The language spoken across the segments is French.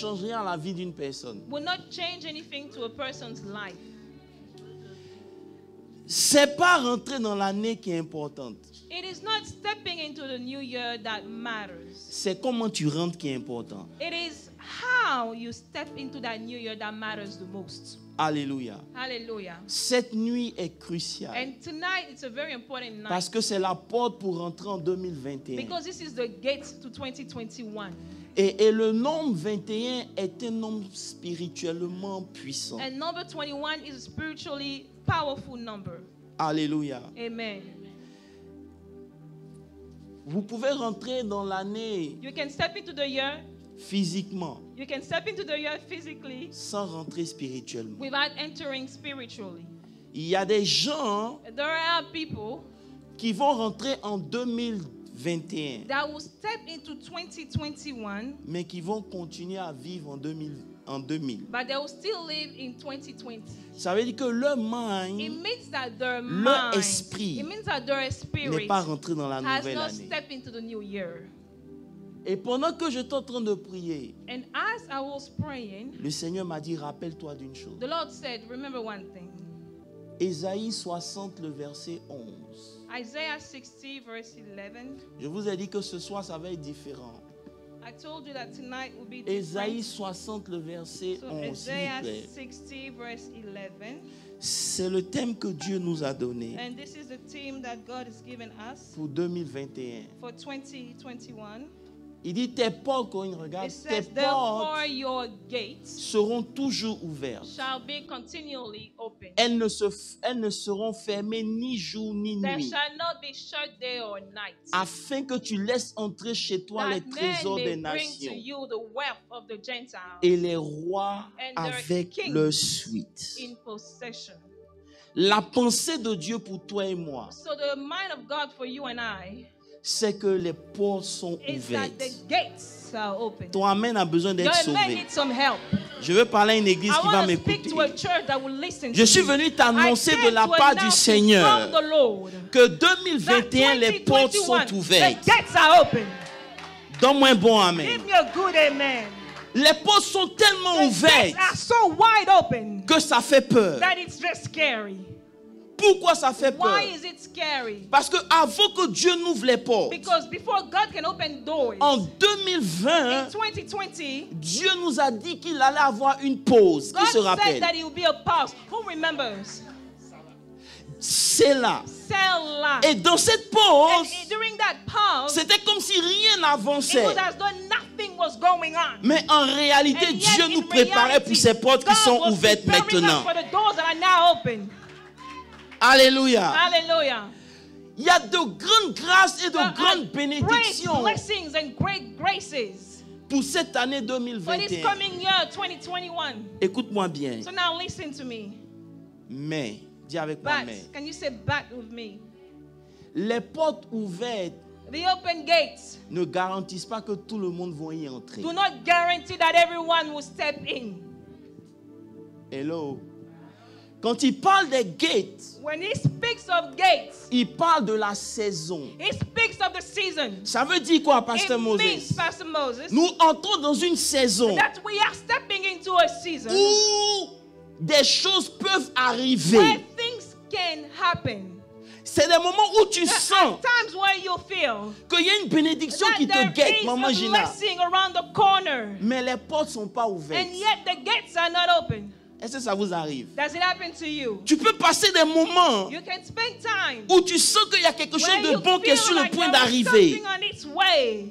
change rien à la vie d'une personne. will not change anything to a person's life. C'est pas rentrer dans l'année qui est importante. It is not stepping into the new year that matters. C'est comment tu rentres qui est important. It is how you step into that new year that matters the most. Alléluia. Hallelujah. Cette nuit est cruciale. And tonight it's a very important night. Parce que c'est la porte pour rentrer en 2021. Because this is the gate to 2021. Et le nombre 21 est un nombre spirituellement puissant. And number 21 is a spiritually powerful number. Alléluia. Amen. Vous pouvez rentrer dans l'année You can step into the year. physiquement You can step into the year physically sans rentrer spirituellement. without entering spiritually. Il y a des gens There are people qui vont rentrer en 2021, that will step into 2021, mais qui vont continuer à vivre en 2000. but they will still live in 2020. Ça veut dire que leur It mind means that their Leur mind, esprit it means that their n'est spirit pas rentré dans la has nouvelle not année. stepped into the new year. Et pendant que j'étais en train de prier, And as I was praying, le Seigneur m'a dit, rappelle-toi d'une chose. the Lord said, remember one thing. Ésaïe 60, le verset 11. Isaiah 60 verse 11. Je vous ai dit que ce soir, ça va être différent. I told you that tonight will be Ésaïe different. 60, le verset So 11, s'il vous Isaiah plaît. 60 verse 11. C'est le thème que Dieu nous a donné And this is the theme that God has given us pour 2021. for 2021. Il dit, tes portes, quand il regarde, It tes says, therefore portes your gates seront toujours ouvertes. shall be continually open. Elles ne seront fermées ni jour ni There nuit, shall not be shut day or night. afin que tu laisses entrer chez toi les That trésors men des may bring to nations you the wealth of the Gentiles et les rois and their avec kings leur suite. in possession. La pensée de Dieu pour toi et moi, So the mind of God for you and I c'est que les portes sont is that the ouvertes. gates are open. Ton amen a besoin Your d'être man sauvé. needs some help. Je veux parler à une église I qui va want to speak m'écouter. to a church that will listen Je to suis me. venu t'annoncer I de came la to part du announce Seigneur from the Lord que that 2021, les portes sont 2021, ouvertes. the gates are open. Donne-moi un bon amen. Give me a good amen. Les portes sont tellement The ouvertes gates are so wide open que ça fait peur. that it's just scary. Pourquoi ça fait peur? Why is it scary? Parce que avant que Dieu n'ouvre les portes, Because before God can open doors, en in 2020, 2020, Dieu nous a dit qu'il allait avoir une pause. Qui God se said rappelle? that it will be a pause. Who remembers? C'est là. Selah. Et dans cette And pause, during that pause, c'était comme si rien it n'avançait. was as though nothing was going on. Mais en réalité, And yet, Dieu nous in préparait reality, pour ces portes qui God sont was ouvertes preparing us maintenant. for the doors that are now open. Alléluia. Hallelujah. Il y a de grandes grâces et de There are grandes great bénédictions blessings and great graces pour cette année for this 2021. coming year 2021. Écoute-moi bien. So now listen to me. Mais, dis avec moi, But, mais. can you say but with me? Les portes ouvertes The open gates ne garantissent pas que tout le monde va y entrer. do not guarantee that everyone will step in. Hello. Quand il parle des gates, When he speaks of gates, il parle de la saison. he speaks of the season. Ça veut dire quoi, Pasteur It means, Moses? Pastor Moses, Nous entrons dans une saison that we are stepping into a season où des choses peuvent where arriver. things can happen. C'est des moments où tu There sens are times where you feel qu'il y a une bénédiction that qui te there guette, is Maman a Gina. blessing around the corner, Mais les portes ne sont pas ouvertes. and yet the gates are not open. Est-ce que ça vous arrive? Does it happen to you? Tu peux passer des moments You can spend time où tu sens qu'il y a quelque chose where de you bon qui est feel sur le like point there is d'arriver. something on its way,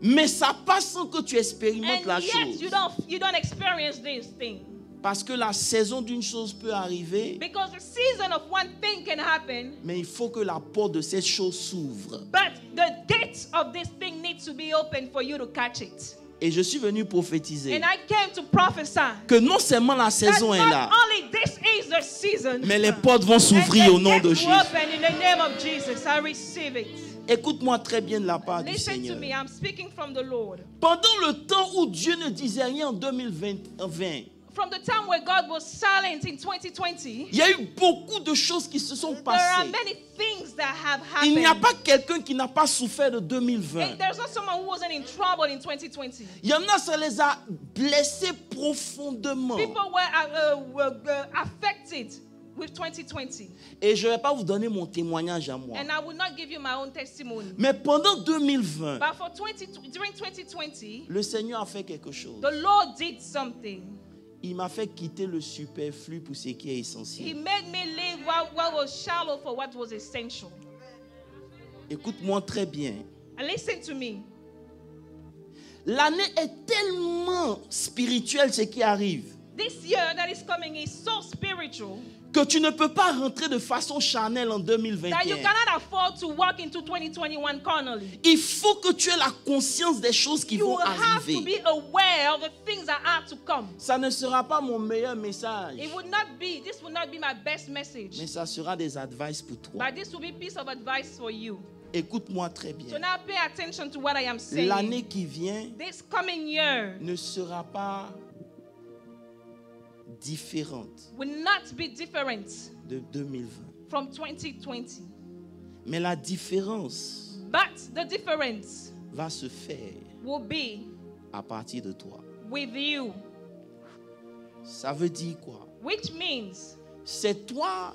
Mais ça passe sans que tu expérimentes and la yet chose. you don't experience this thing. Parce que la saison d'une chose peut arriver, Because the season of one thing can happen, mais il faut que la porte de cette chose s'ouvre. but the gates of this thing needs to be open for you to catch it. Et je suis venu prophétiser And I came to prophesy que non seulement la that saison est là, not only this is the season, mais les portes vont and s'ouvrir au the nom de gates Jésus. will open in the name of Jesus. I receive it. Écoute-moi très bien de la part du Listen to Seigneur. me. I'm speaking from the Lord. Pendant le temps où Dieu ne disait rien en 2020, from the time where God was silent in 2020, il y a eu beaucoup de choses qui se sont there are passées. many things that have Il n'y a happened. pas quelqu'un qui n'a pas souffert de And 2020. there's not someone who wasn't in trouble in 2020. Il y en a, ça les a blessés profondément. People were affected with 2020. Et je ne vais pas vous donner mon témoignage à moi. And I will not give you my own testimony. Mais pendant 2020, But during 2020, le Seigneur a fait quelque chose. the Lord did something. Il m'a fait quitter le superflu pour ce qui est He essentiel. made me live what was shallow for what was essential. Écoute-moi très bien. And listen to me. L'année est tellement spirituelle, ce qui arrive, This year that is coming is so spiritual que tu ne peux pas rentrer de façon charnelle en that you 2021. cannot afford to walk into 2021 carnally. Il faut que tu aies la conscience des choses qui You vont have to arriver. be aware of the things that are to come. Ça ne sera pas mon meilleur message, This would not be my best message. mais ça sera des advices pour toi. But this will be a piece of advice for you. Écoute-moi très So bien. now pay attention to what I am saying. L'année qui vient This coming year ne sera pas différente will not be different de 2020. from 2020. Mais la différence But the difference va se faire will be à partir de toi. with you. Ça veut dire quoi? Which means C'est toi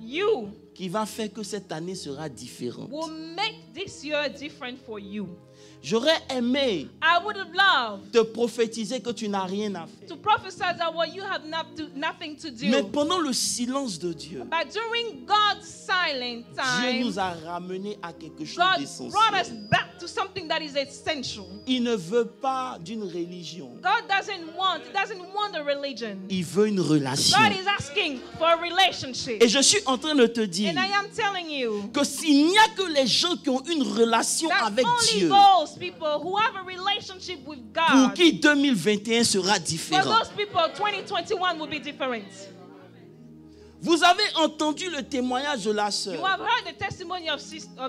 you qui va faire que cette année sera différente. will make this year different for you. J'aurais aimé I would have loved te prophétiser que tu n'as rien à faire. to prophesy that what you have nothing to do. Mais pendant le silence de Dieu, But during God's silent Dieu time, nous a ramenés à quelque chose God brought us d'essentiel. back to something that is essential. Il ne veut pas d'une religion. God doesn't want a religion. Il veut une relation. God is asking for a relationship. Et je suis en train de te dire And I am telling you que s'il n'y a que les gens qui ont une relation that avec only Dieu, those people who have a relationship with pour God, qui 2021 sera for différent. those people, 2021 will be different. Vous avez entendu le témoignage de la You sœur. have heard the testimony of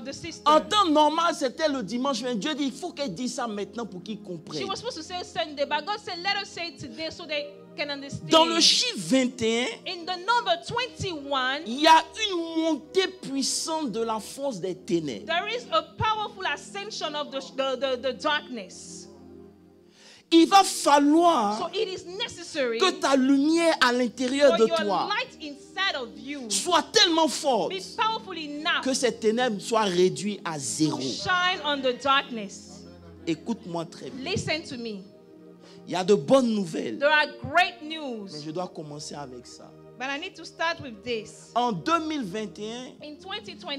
the sister. En temps normal, c'était le dimanche, mais Dieu dit, il faut qu'elle dise ça maintenant pour qu'ils She comprennent. was supposed to say Sunday, but God said, let us say it today so they can understand. Dans le chiffre 21, In the number 21, il y a une montée puissante de la force des ténèbres. there is a powerful ascension of the darkness. Il va falloir So it is necessary que ta lumière à l'intérieur for de your toi light inside of you soit tellement forte be powerful enough que ces ténèbres soient réduites à zéro. to shine on the darkness. Écoute-moi très bien. Listen to me. Il y a de bonnes nouvelles, There are great mais news, je dois commencer avec ça. but I need to start with this. En 2021, In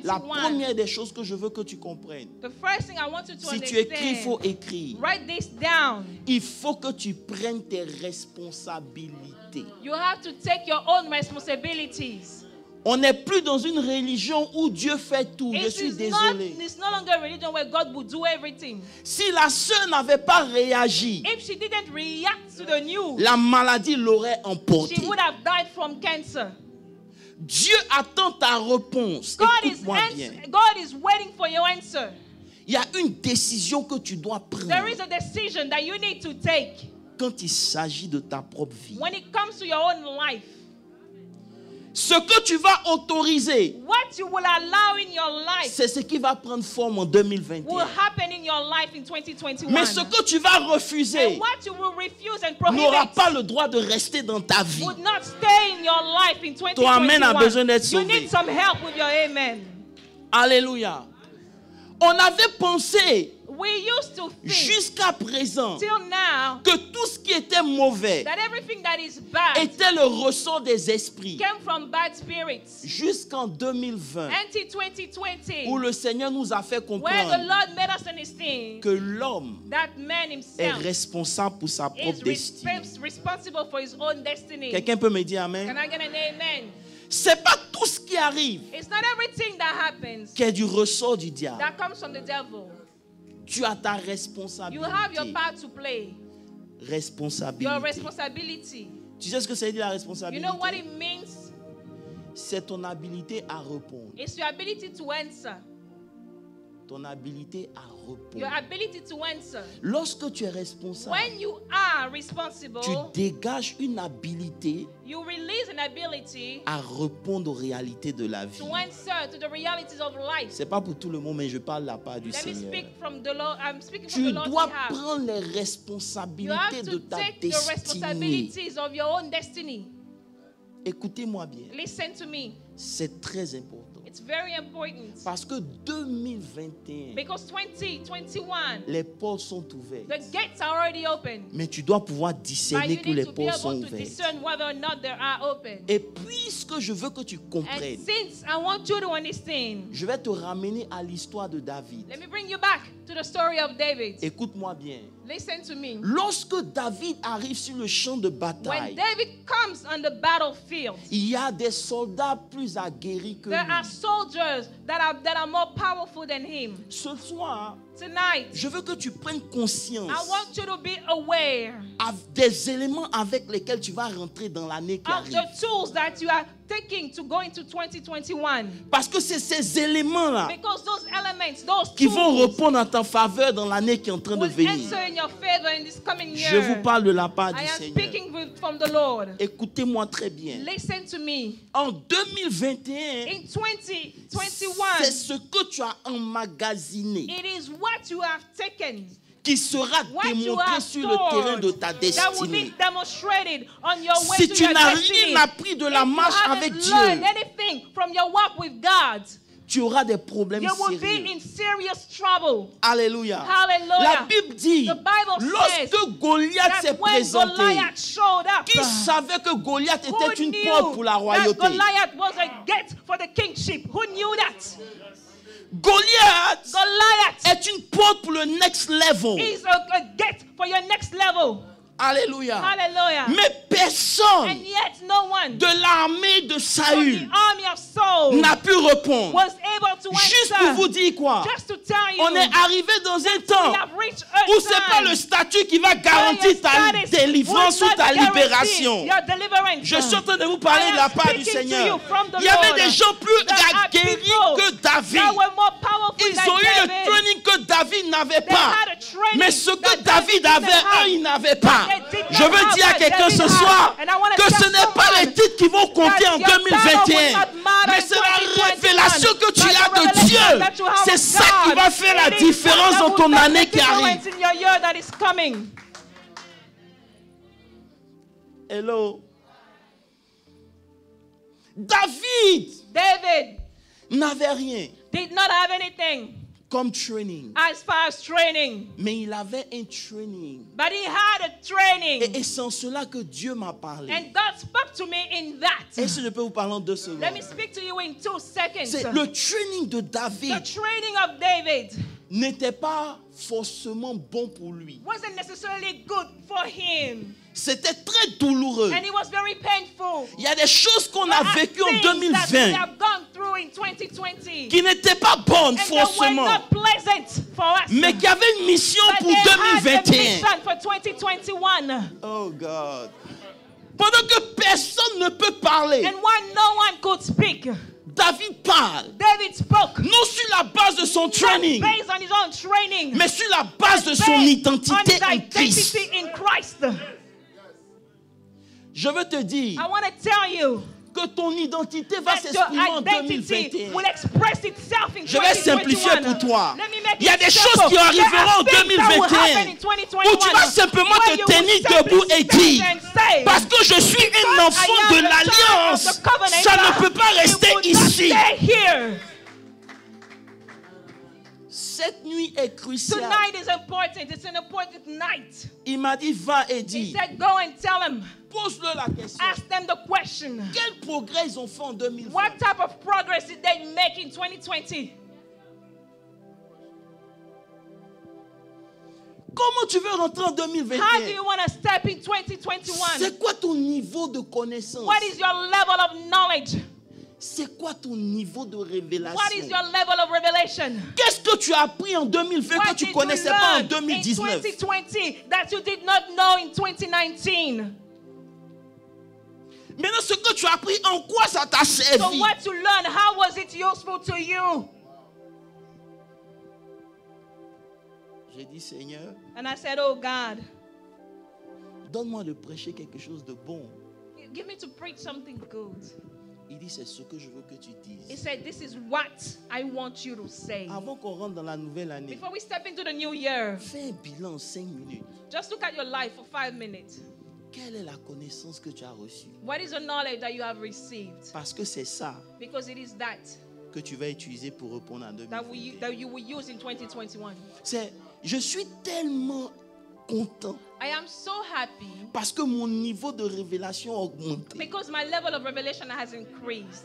la 2021, première des choses que je veux que tu comprennes, the first thing I want you to si tu écris, il faut understand, écrire. write this down. Il faut que tu prennes tes responsabilités. You have to take your own responsibilities. On n'est plus dans une religion où Dieu fait tout. Je suis désolé. It's no longer a religion where God will do everything. Si la sœur n'avait pas réagi, If she didn't react to the news, la maladie l'aurait emportée. she would have died from cancer. Dieu attend ta réponse. Écoute-moi bien. God is waiting for your answer. Il y a une décision que tu dois There prendre is a decision that you need to take quand il s'agit de ta propre vie. when it comes to your own life. Ce que tu vas autoriser, What you will allow in your life c'est ce qui va prendre forme en will 2021. happen in your life in 2021. Mais ce que tu vas refuser And what you will refuse and n'aura prohibit pas le droit de rester dans ta vie. would not stay in your life in 2021. Ton amen a besoin d'être You sauvé. need some help with your amen. Alléluia. On avait pensé We used to think jusqu'à présent till now que tout ce qui était mauvais that everything that is bad était le ressort des esprits. came from bad spirits. Jusqu'en 2020, Until 2020, où le Seigneur nous a fait where the comprendre Lord made us understand que l'homme that man est himself responsable pour sa propre is destinée. responsible for his own destiny. Quelqu'un peut me dire Can amen? I get an amen? C'est pas tout ce qui arrive It's not everything that happens qui est du ressort du diable. that comes from the devil. Tu as ta You have your responsabilité. part to play. Your Responsabilité. responsibility. Tu sais ce que ça veut dire la You responsabilité? know what it means? C'est ton habilité à répondre. It's your ability to answer. ton habilité à your répondre. ability to answer. Lorsque tu es responsable, When you are responsible, tu dégages une habilité you release an ability à répondre aux réalités de la vie. to answer to the realities of life. C'est pas pour tout le monde, mais je parle de la part du Let me Seigneur. speak from the Lord. I'm speaking from Tu the Lord's dois behalf. prendre les You have responsabilités de to ta take the destinée. responsibilities of your own destiny. Écoutez-moi bien, Listen to me. c'est très important. It's very important. Parce que 2021, Because 2021, les portes sont ouvertes. the gates are already open. Mais tu dois pouvoir But discerner you que need les to be portes sont able to ouvertes. discern whether or not they are open. Et puisque je veux que tu And comprennes, since I want you to understand, je vais te ramener à l'histoire de David. let me bring you back to the story of David. Écoute-moi bien. Listen to me. Lorsque David arrive sur le champ de When bataille, David comes on the battlefield, il y a des soldats plus aguerris que there are lui. soldiers that are more powerful than him. Ce soir, Tonight, je veux que tu prennes conscience I want you to be aware des éléments avec lesquels tu vas rentrer dans l'année qui of arrive. the tools that you are taking to go into 2021. Parce que c'est ces éléments-là Because those elements, those qui vont tools répondre en ta faveur dans l'année qui est en train de will venir. answer in your favor in this coming year. Je vous parle de la part I du am Seigneur. speaking from the Lord. Écoutez-moi très bien. Listen to me. En 2021, In c'est 2021, ce que tu as emmagasiné it is what you have taken, qui sera what you démontré have sur le terrain stored, de ta that will destinée. be demonstrated on your way Si to tu your n'as destiny. rien appris de la If you marche haven't avec learned Dieu, anything from your walk with God, tu auras des problèmes you will be sérieux. in serious trouble. Alléluia. Hallelujah. La Bible dit, The Bible says lorsque Goliath s'est that when présenté, Goliath showed up, qui savait que Goliath who était une knew porte pour la that royauté? Goliath was a gate for the kingship? Who knew that? Goliath Goliath est une porte pour le next level. is a gate for your next level. Alléluia. Hallelujah. Mais personne And yet no one de l'armée de from Saül the army of Saul n'a pu répondre. was able to Juste answer. pour vous dire quoi? Just to tell you, On est arrivé dans un temps we have reached a où c'est pas time le statut qui va where garantir your ta status délivrance will ou ta not guarantee libération. your deliverance. Je suis en train de vous parler I de la am part du speaking to Seigneur. you from the Il y avait Lord. des gens plus There are aguerris people que David. that were more powerful Ils than ont eu le David. training que David n'avait They pas. had a training Mais ce que that David didn't avait, have. eux, ils n'avaient pas. They did not Je veux have dire à what quelqu'un David ce had. soir And I wanna que tell ce n'est pas someone les titres qui vont compter en that your battle will 2021. not matter Mais in c'est la 2021. révélation que tu But as the de revelation Dieu. that you have C'est of ça qui God. va faire la It is différence that dans will ton make année the qui arrive. difference in your year that is coming. Hello. David David n'avait rien did not have anything comme training. as far as training, Mais il avait un training. but he had a training. Et c'est en cela que Dieu m'a parlé. And God spoke to me in that. Et si je peux vous parler en 2 secondes. Let me speak to you in 2 seconds. C'est le training de The David training of David n'était pas forcément bon pour lui. wasn't necessarily good for him, C'était très douloureux. and it was very painful. Il y a des choses qu'on a There are vécues en things that we 2020 have gone through in 2020, qui n'étaient pas bonnes and they were forcément, not pleasant for us. mais qui avaient une mission But pour they had a 2021. mission for 2021. Oh God. Pendant que personne ne peut parler, And when no one could speak, David parle. David spoke. Non sur la base de son training, Not based on his own training, mais sur la base de son based on identité his en Christ. identity in Christ. Je veux te dire I want to tell you que ton identité va that s'exprimer en your identity 2021. will express itself in Je vais 2021. simplifier pour toi. Let me make Il y a it des simple. choses qui There are arriveront en things that will happen 2021 in 2021 où tu vas simplement where te you tenir will simply debout et stand dire, and say, parce que je suis un enfant I am de the child l'alliance, of the covenant, ça ne peut pas it rester will not ici. stay here. Cette nuit est cruciale. Tonight is important. It's an important night. Il m'a dit, va et He dis, said, go and tell them. pose-le la question. Ask them the question. Quel progrès ils ont fait en 2020? What type of progress did they make in 2020? Comment tu veux rentrer en How do 2021? you want to step in 2021? C'est quoi ton niveau de connaissance? What is your level of knowledge? C'est quoi ton niveau de révélation? What is your level of revelation? Qu'est-ce que tu as appris en 2020 que What tu did ne connaissais pas en you learn in 2019? 2020 that you did not know in 2019? Maintenant, ce que tu as appris, en quoi ça t'a So servi? what you learned, how was it useful to you? J'ai dit, Seigneur, And I said, oh God, donne-moi de prêcher quelque chose de bon. give me to preach something good. Il dit, c'est ce que je veux que tu He dises. said, this is what I want you to say. Avant qu'on rentre dans la nouvelle année, Before we step into the new year, fais un bilan en 5 minutes. just look at your life for 5 minutes. Quelle est la connaissance que tu as reçue? What is the knowledge that you have received? Parce que c'est ça Because it is that que tu vas utiliser pour répondre en that 2021. that you will use in 2021. Je suis tellement content I am so happy parce que mon niveau de révélation a augmenté. because my level of revelation has increased.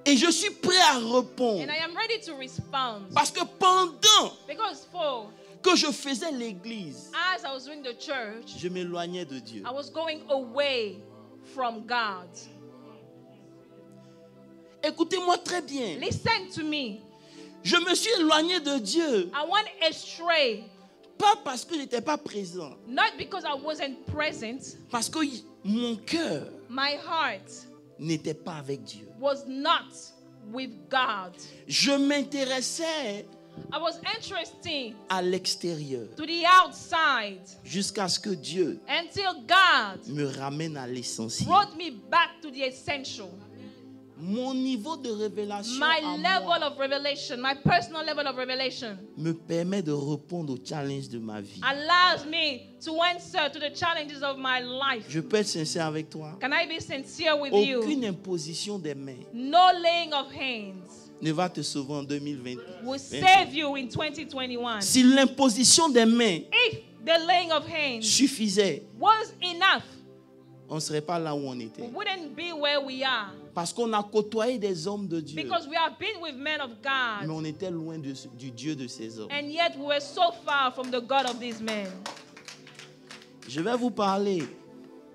Et je suis prêt à répondre. And I am ready to respond. Parce que pendant Because for que je faisais l'église, as I was doing the church, je m'éloignais de Dieu. I was going away from God. Écoutez-moi très bien. Listen to me. Je me suis éloigné de Dieu. I went astray, Pas parce que je n'étais pas présent. not because I wasn't present. Parce que mon cœur My heart n'était pas avec Dieu. was not with God. Je m'intéressais I was interested à l'extérieur to the outside jusqu'à ce que Dieu until God me ramène à l'essentiel. brought me back to the essential. Mon niveau de révélation My à level moi of revelation, my personal level of revelation, me permet de répondre aux challenges de ma vie. allows me to answer to the challenges of my life. Je peux être sincère avec toi. Can I be sincere with you? Aucune imposition des mains No laying of hands ne va te sauver en 2020. will save you in 2021. Si l'imposition des mains If the laying of hands suffisait, was enough, on ne serait pas là où on we était. wouldn't be where we are. Parce qu'on a côtoyé des hommes de Dieu, Because we have been with men of mais God, on était loin du Dieu de ces hommes. and yet we were so far from the God of these men. Je vais vous parler.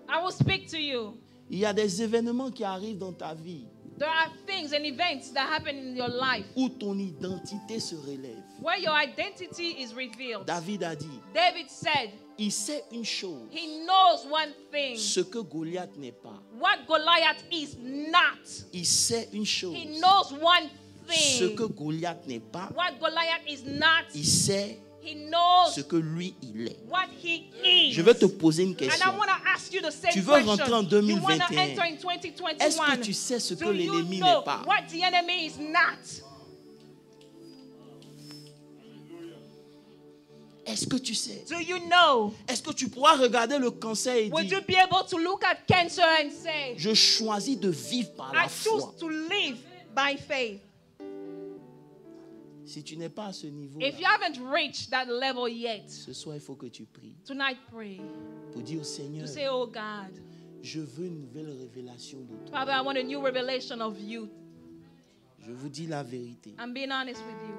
I will speak to you. Il y a des événements qui arrivent dans ta vie There are things and events that happen in your life où ton identité se relève. where your identity is revealed. David a dit, David said, il sait une chose, he knows one thing, ce que Goliath n'est pas. what Goliath is not. Il sait une chose, He knows one ce que thing, Goliath n'est pas. what Goliath is not. Il sait He knows ce que lui, il est. what he is. Je vais te poser une And question. I want to ask you the same Tu veux question. rentrer en You want to 2021. enter in 2021. Est-ce que tu sais ce que Do you l'ennemi know n'est pas? what the enemy is not? Est-ce que tu sais? Do you know? Est-ce que tu pourras regarder le cancer et Would dire, you be able to look at cancer and say, je choisis de vivre par la I choose foi? to live by faith? Si tu n'es pas à ce niveau, If you haven't reached that level yet, ce soir, il faut que tu pries tonight pray pour dire au to Seigneur, say, oh God, je veux une nouvelle révélation de toi. Father, I want a new revelation of you. Je vous dis la vérité. I'm being honest with you.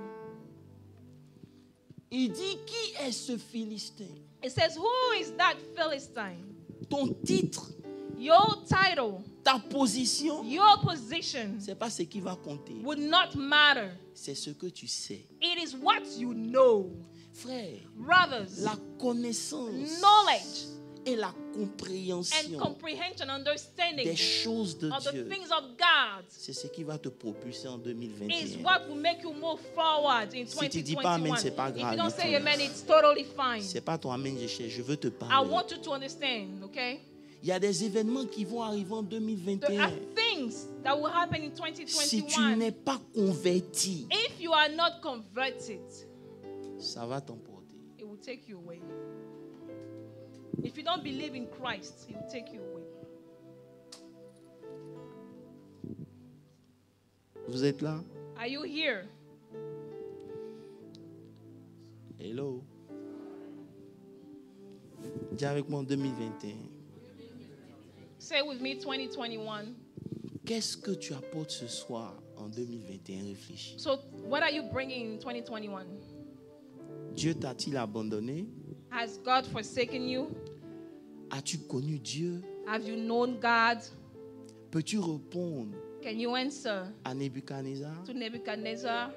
Il dit, qui est ce Philistin? It says, who is that Philistine? Ton titre, Your title, ta position, your position c'est pas ce qui va compter. would not matter. C'est ce que tu sais. It is what you know. Frère, Brothers, la connaissance knowledge et la and compréhension comprehension, understanding des choses de of the Dieu, things of God c'est ce qui va te propulser en is 2021. what will make you move forward in Si tu dis pas amen, 2021. c'est pas If grave you don't du say tout. amen, it's totally fine. C'est pas ton amen, je veux te I parler. want you to understand, okay? Il y a des événements qui vont arriver en There 2021. are things that will happen in Si tu 2021. n'es pas converti, If you are not converted, ça va t'emporter. it will take you away. If you don't believe in Christ, it will take you away. Vous êtes là? Are you here? Hello? Dis avec moi en 2021. Say with me 2021. Qu'est-ce que tu apportes ce soir en 2021? Réfléchis. So, what are you bringing in 2021? Dieu t'a-t-il abandonné? Has God forsaken you? As-tu connu Dieu? Have you known God? Peux-tu répondre Can you answer à Nebuchadnezzar? to Nebuchadnezzar?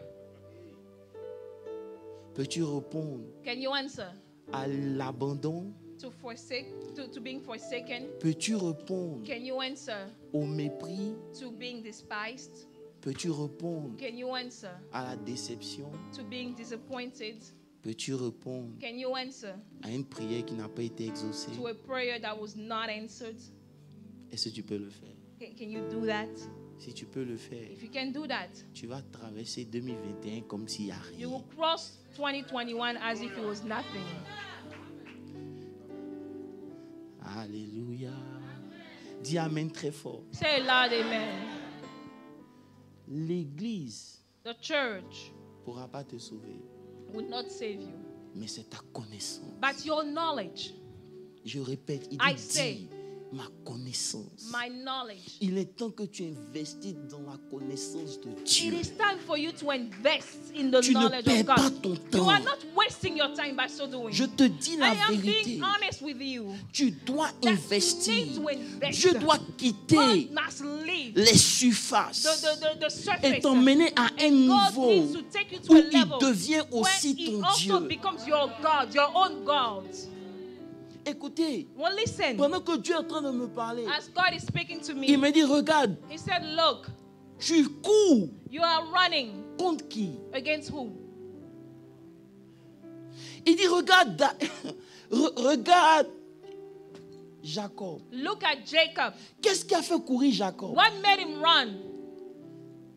Peux-tu répondre Can you answer à l'abandon? to being forsaken? Peux-tu répondre Can you answer au mépris? to being despised? Peux-tu répondre Can you answer à la déception? to being disappointed? Peux-tu répondre Can you answer à une prière qui n'a pas été exaucée? to a prayer that was not answered? Est-ce que tu peux le faire? Can you do that? Si tu peux le faire, If you can do that, tu vas traverser 2021 comme s'il n'y a you rien. will cross 2021 as if it was nothing. Alléluia. Dis Amen très fort. Say a loud amen. L'église The church ne pourra pas te sauver, will not save you, mais c'est ta connaissance. but your knowledge, Je répète, il I dit say, ma connaissance. my knowledge. Il est temps que tu investisses dans la connaissance de It Dieu. is time for you to invest in the Tu ne knowledge perds of pas God. ton You temps. are not wasting your time by so doing. Je te dis la I am vérité. being honest with you. Tu dois You investir. need to invest. Dieu doit quitter God must leave les surfaces the et surface. t'emmener à un And God niveau needs to take you to où a il level devient where aussi He ton also Dieu. becomes your God, your own God. Écoutez, Well, listen. pendant que Dieu est en train de me parler, As God is speaking to il me, me dit, regarde, He said, look, tu cours you are running contre qui? against who? Il dit, regarde, regarde Jacob. Look at Jacob. Qu'est-ce qui a fait courir Jacob? What made him run?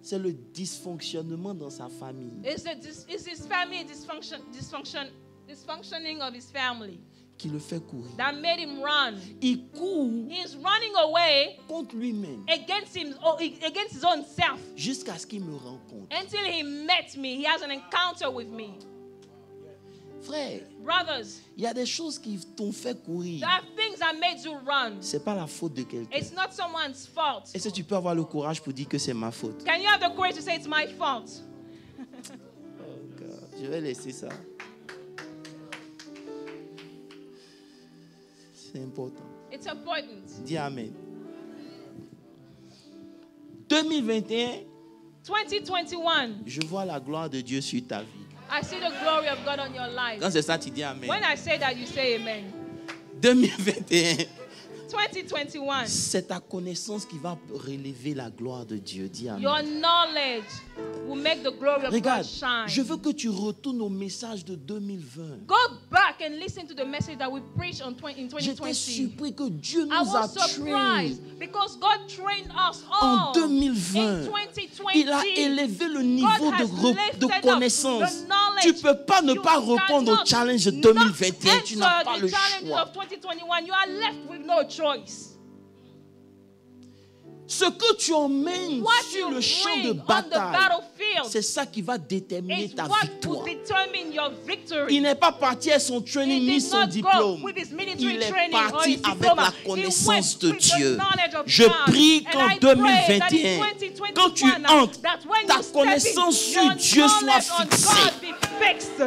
C'est le dysfonctionnement dans sa famille It's his family dysfunctioning of his family qui le fait courir. that made him run. Il court He's running away contre lui-même against his own self jusqu'à ce qu'il me rencontre. until he met me. He has an encounter with me. Frère, Brothers, il y a des choses qui t'ont fait courir. there are things that made you run. C'est pas la faute de quelqu'un. It's not someone's fault. Est-ce que tu peux avoir le courage pour dire que c'est ma faute? Can you have the courage to say it's my fault? Oh God, je vais laisser ça. C'est important. It's important. Dis Amen. 2021, 2021, je vois la gloire de Dieu sur ta vie. I see the glory of God on your life. Quand c'est ça, tu dis Amen. When I say that, you say amen. 2021, 2021, c'est ta connaissance qui va relever la gloire de Dieu. Dis Amen. your knowledge will make the glory of Regarde, God shine. je veux que tu retournes au message de 2020. Go back and listen to the message that we preached in J'étais 2020. surpris que Dieu I nous a was trainés surprised because God trained us en all 2020. in 2020. Il a élevé le niveau has lifted de up connaissance. the knowledge. Tu ne peux pas ne You pas répondre au cannot challenge de not 2021. Tu n'as answer pas the le challenges choix. of 2021. You are left with no choice. Ce que tu emmènes What sur you le champ de bring on the bataille, battlefield c'est ça qui va déterminer is ta what victoire. will determine your victory. Il n'est pas parti à son training He ni did son not go diplôme. with his military Il est training or parti his avec diploma. la He connaissance went de with the Dieu. knowledge of Je God. prie And qu'en I pray that in 2021, 2021, quand tu entres, that when ta you step connaissance in, sur your Dieu soit knowledge on fixée. God be fixed.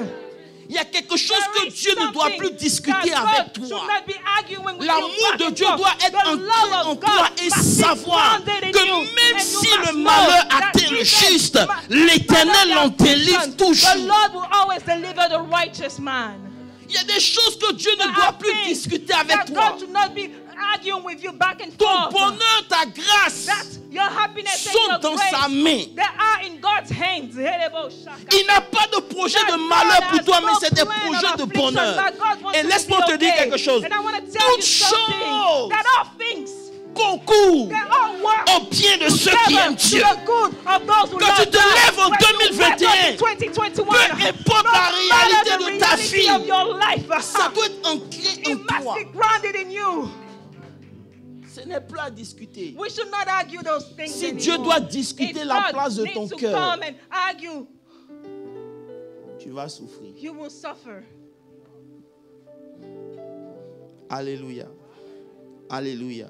Il y a quelque chose There que is Dieu ne doit something plus discuter that avec God toi. should not be arguing with L'amour you back de and Dieu forth. doit être The ancré love en of toi God et must be savoir grounded in que you. même And si you le must know malheur that atteint le even juste, the l'Éternel malheur en délivre affliction, toujours. The Lord will always deliver the righteous man. Il y a des choses que Dieu ne There doit are plus things discuter avec that toi. God should not be arguing with you back and Ton forth. bonheur, ta grâce That your happiness and sont your dans grace, sa main. they are in God's hands. Il n'a pas de projet de malheur pour toi, mais c'est des projets de bonheur. Et laisse-moi te dire quelque chose. Toutes choses concourent au bien de ceux qui aiment Dieu. Quand tu te lèves en 2021, peu importe la réalité de ta vie, ça doit être ancré en toi. Ce n'est plus à discuter. We should not argue those things Si anymore. Dieu doit discuter If la God place de needs ton to cœur, come and argue, tu vas souffrir. you will suffer. Alléluia. Alléluia.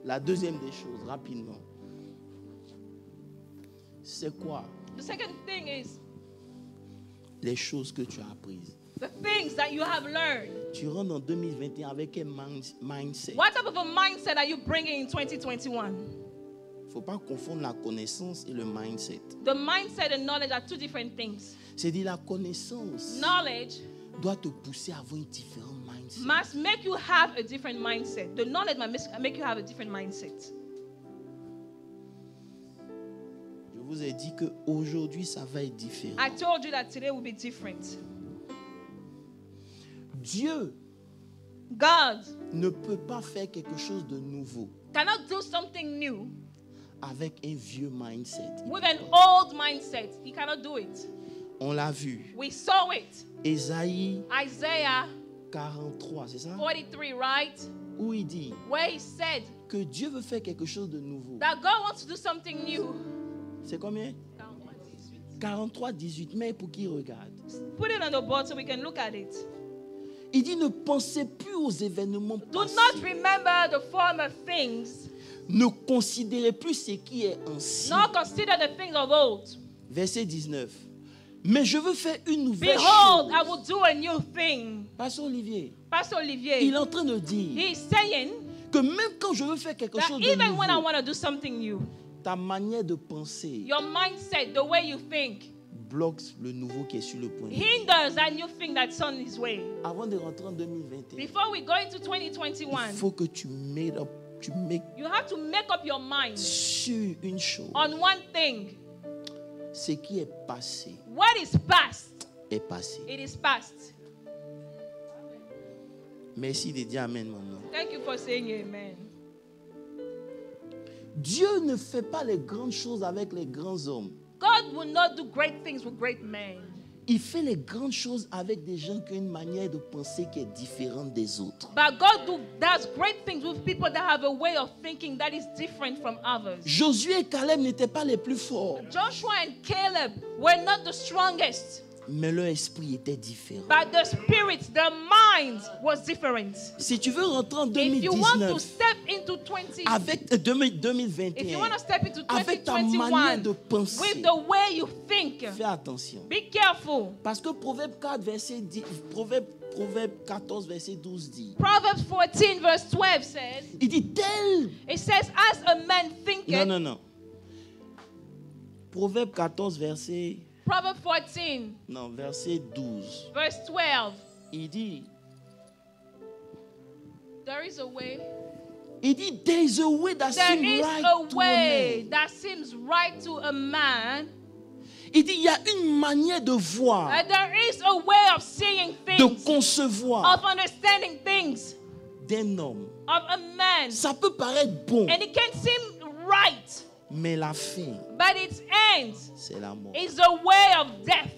La deuxième des choses, rapidement. C'est quoi? The second thing is Les choses que tu as apprises. the things that you have learned. Tu rentres en 2021 avec un mindset. What type of a mindset are you bringing in 2021? Il ne faut pas confondre la connaissance et le mindset. The mindset and knowledge are two different things. C'est-à-dire la connaissance Knowledge doit te pousser à avoir un différent mindset. must make you have a different mindset. The knowledge must make you have a different mindset. Je vous ai dit qu'aujourd'hui, ça va être différent. I told you that today will be different. Dieu God ne peut pas faire quelque chose de nouveau cannot do something new avec un vieux mindset. with an old mindset. He cannot do it. On l'a vu. We saw it. Ésaïe Isaiah 43, c'est ça? 43, right? Où il dit Where he said que Dieu veut faire quelque chose de nouveau. that God wants to do something new. C'est combien? 43, 18. Mais pour qui regarde? Put it on the board so we can look at it. Il dit ne pensez plus aux événements Do passés. not remember the former things, Ne considérez plus ce qui est ancien. nor consider the things of old. Verset 19. Mais je veux faire une nouvelle Behold, chose. I will do a new thing. Pasteur Olivier, Pastor Olivier, il est en train de dire he's saying que même quand je veux faire quelque that chose de even when I nouveau, want to do something new, ta manière de penser your mindset, the way you think, bloque le nouveau qui est sur le point. hinders that new thing that's on his way. Avant de rentrer en 2021, Before we go into il 2021, faut que tu mettes you have to make up your mind sur une chose. on one thing. Ce qui est passé What is past, est passé. it is past. Merci de dire Amen, maman. Thank you for saying amen. Dieu ne fait pas les grandes choses avec les grands hommes. God will not do great things with great men. Il fait les grandes choses avec des gens qui ont une manière de penser qui est différente des autres. But God does great things with people that have a way of thinking that is different from others. Josué et Caleb n'étaient pas les plus forts, Joshua and Caleb were not the strongest, mais leur esprit était différent. but the spirit, the mind was different. Si tu veux rentrer en If you want to 2019 step into 20, avec if you 2021, want to step into avec ta manière 2021 de penser, with the way you think, fais attention. be careful. Parce que Proverbe 4, verset 10, Proverbe 14, verset 12 dit, Proverbs 14 verse 12 says, il dit tel. it says, as a man thinketh, Non. Proverbe 14, verset, Proverbs 14 verset 12. verse 12, Il dit, there is a way. there is a way that There seems is right a to way a man. that seems right to a man. Il dit, il y a une manière de voir, And there is a way of seeing de things, concevoir of understanding things, d'un homme. of a man. Ça peut paraître bon, And it can seem right, mais la fin, but its end c'est la mort. is a way of death.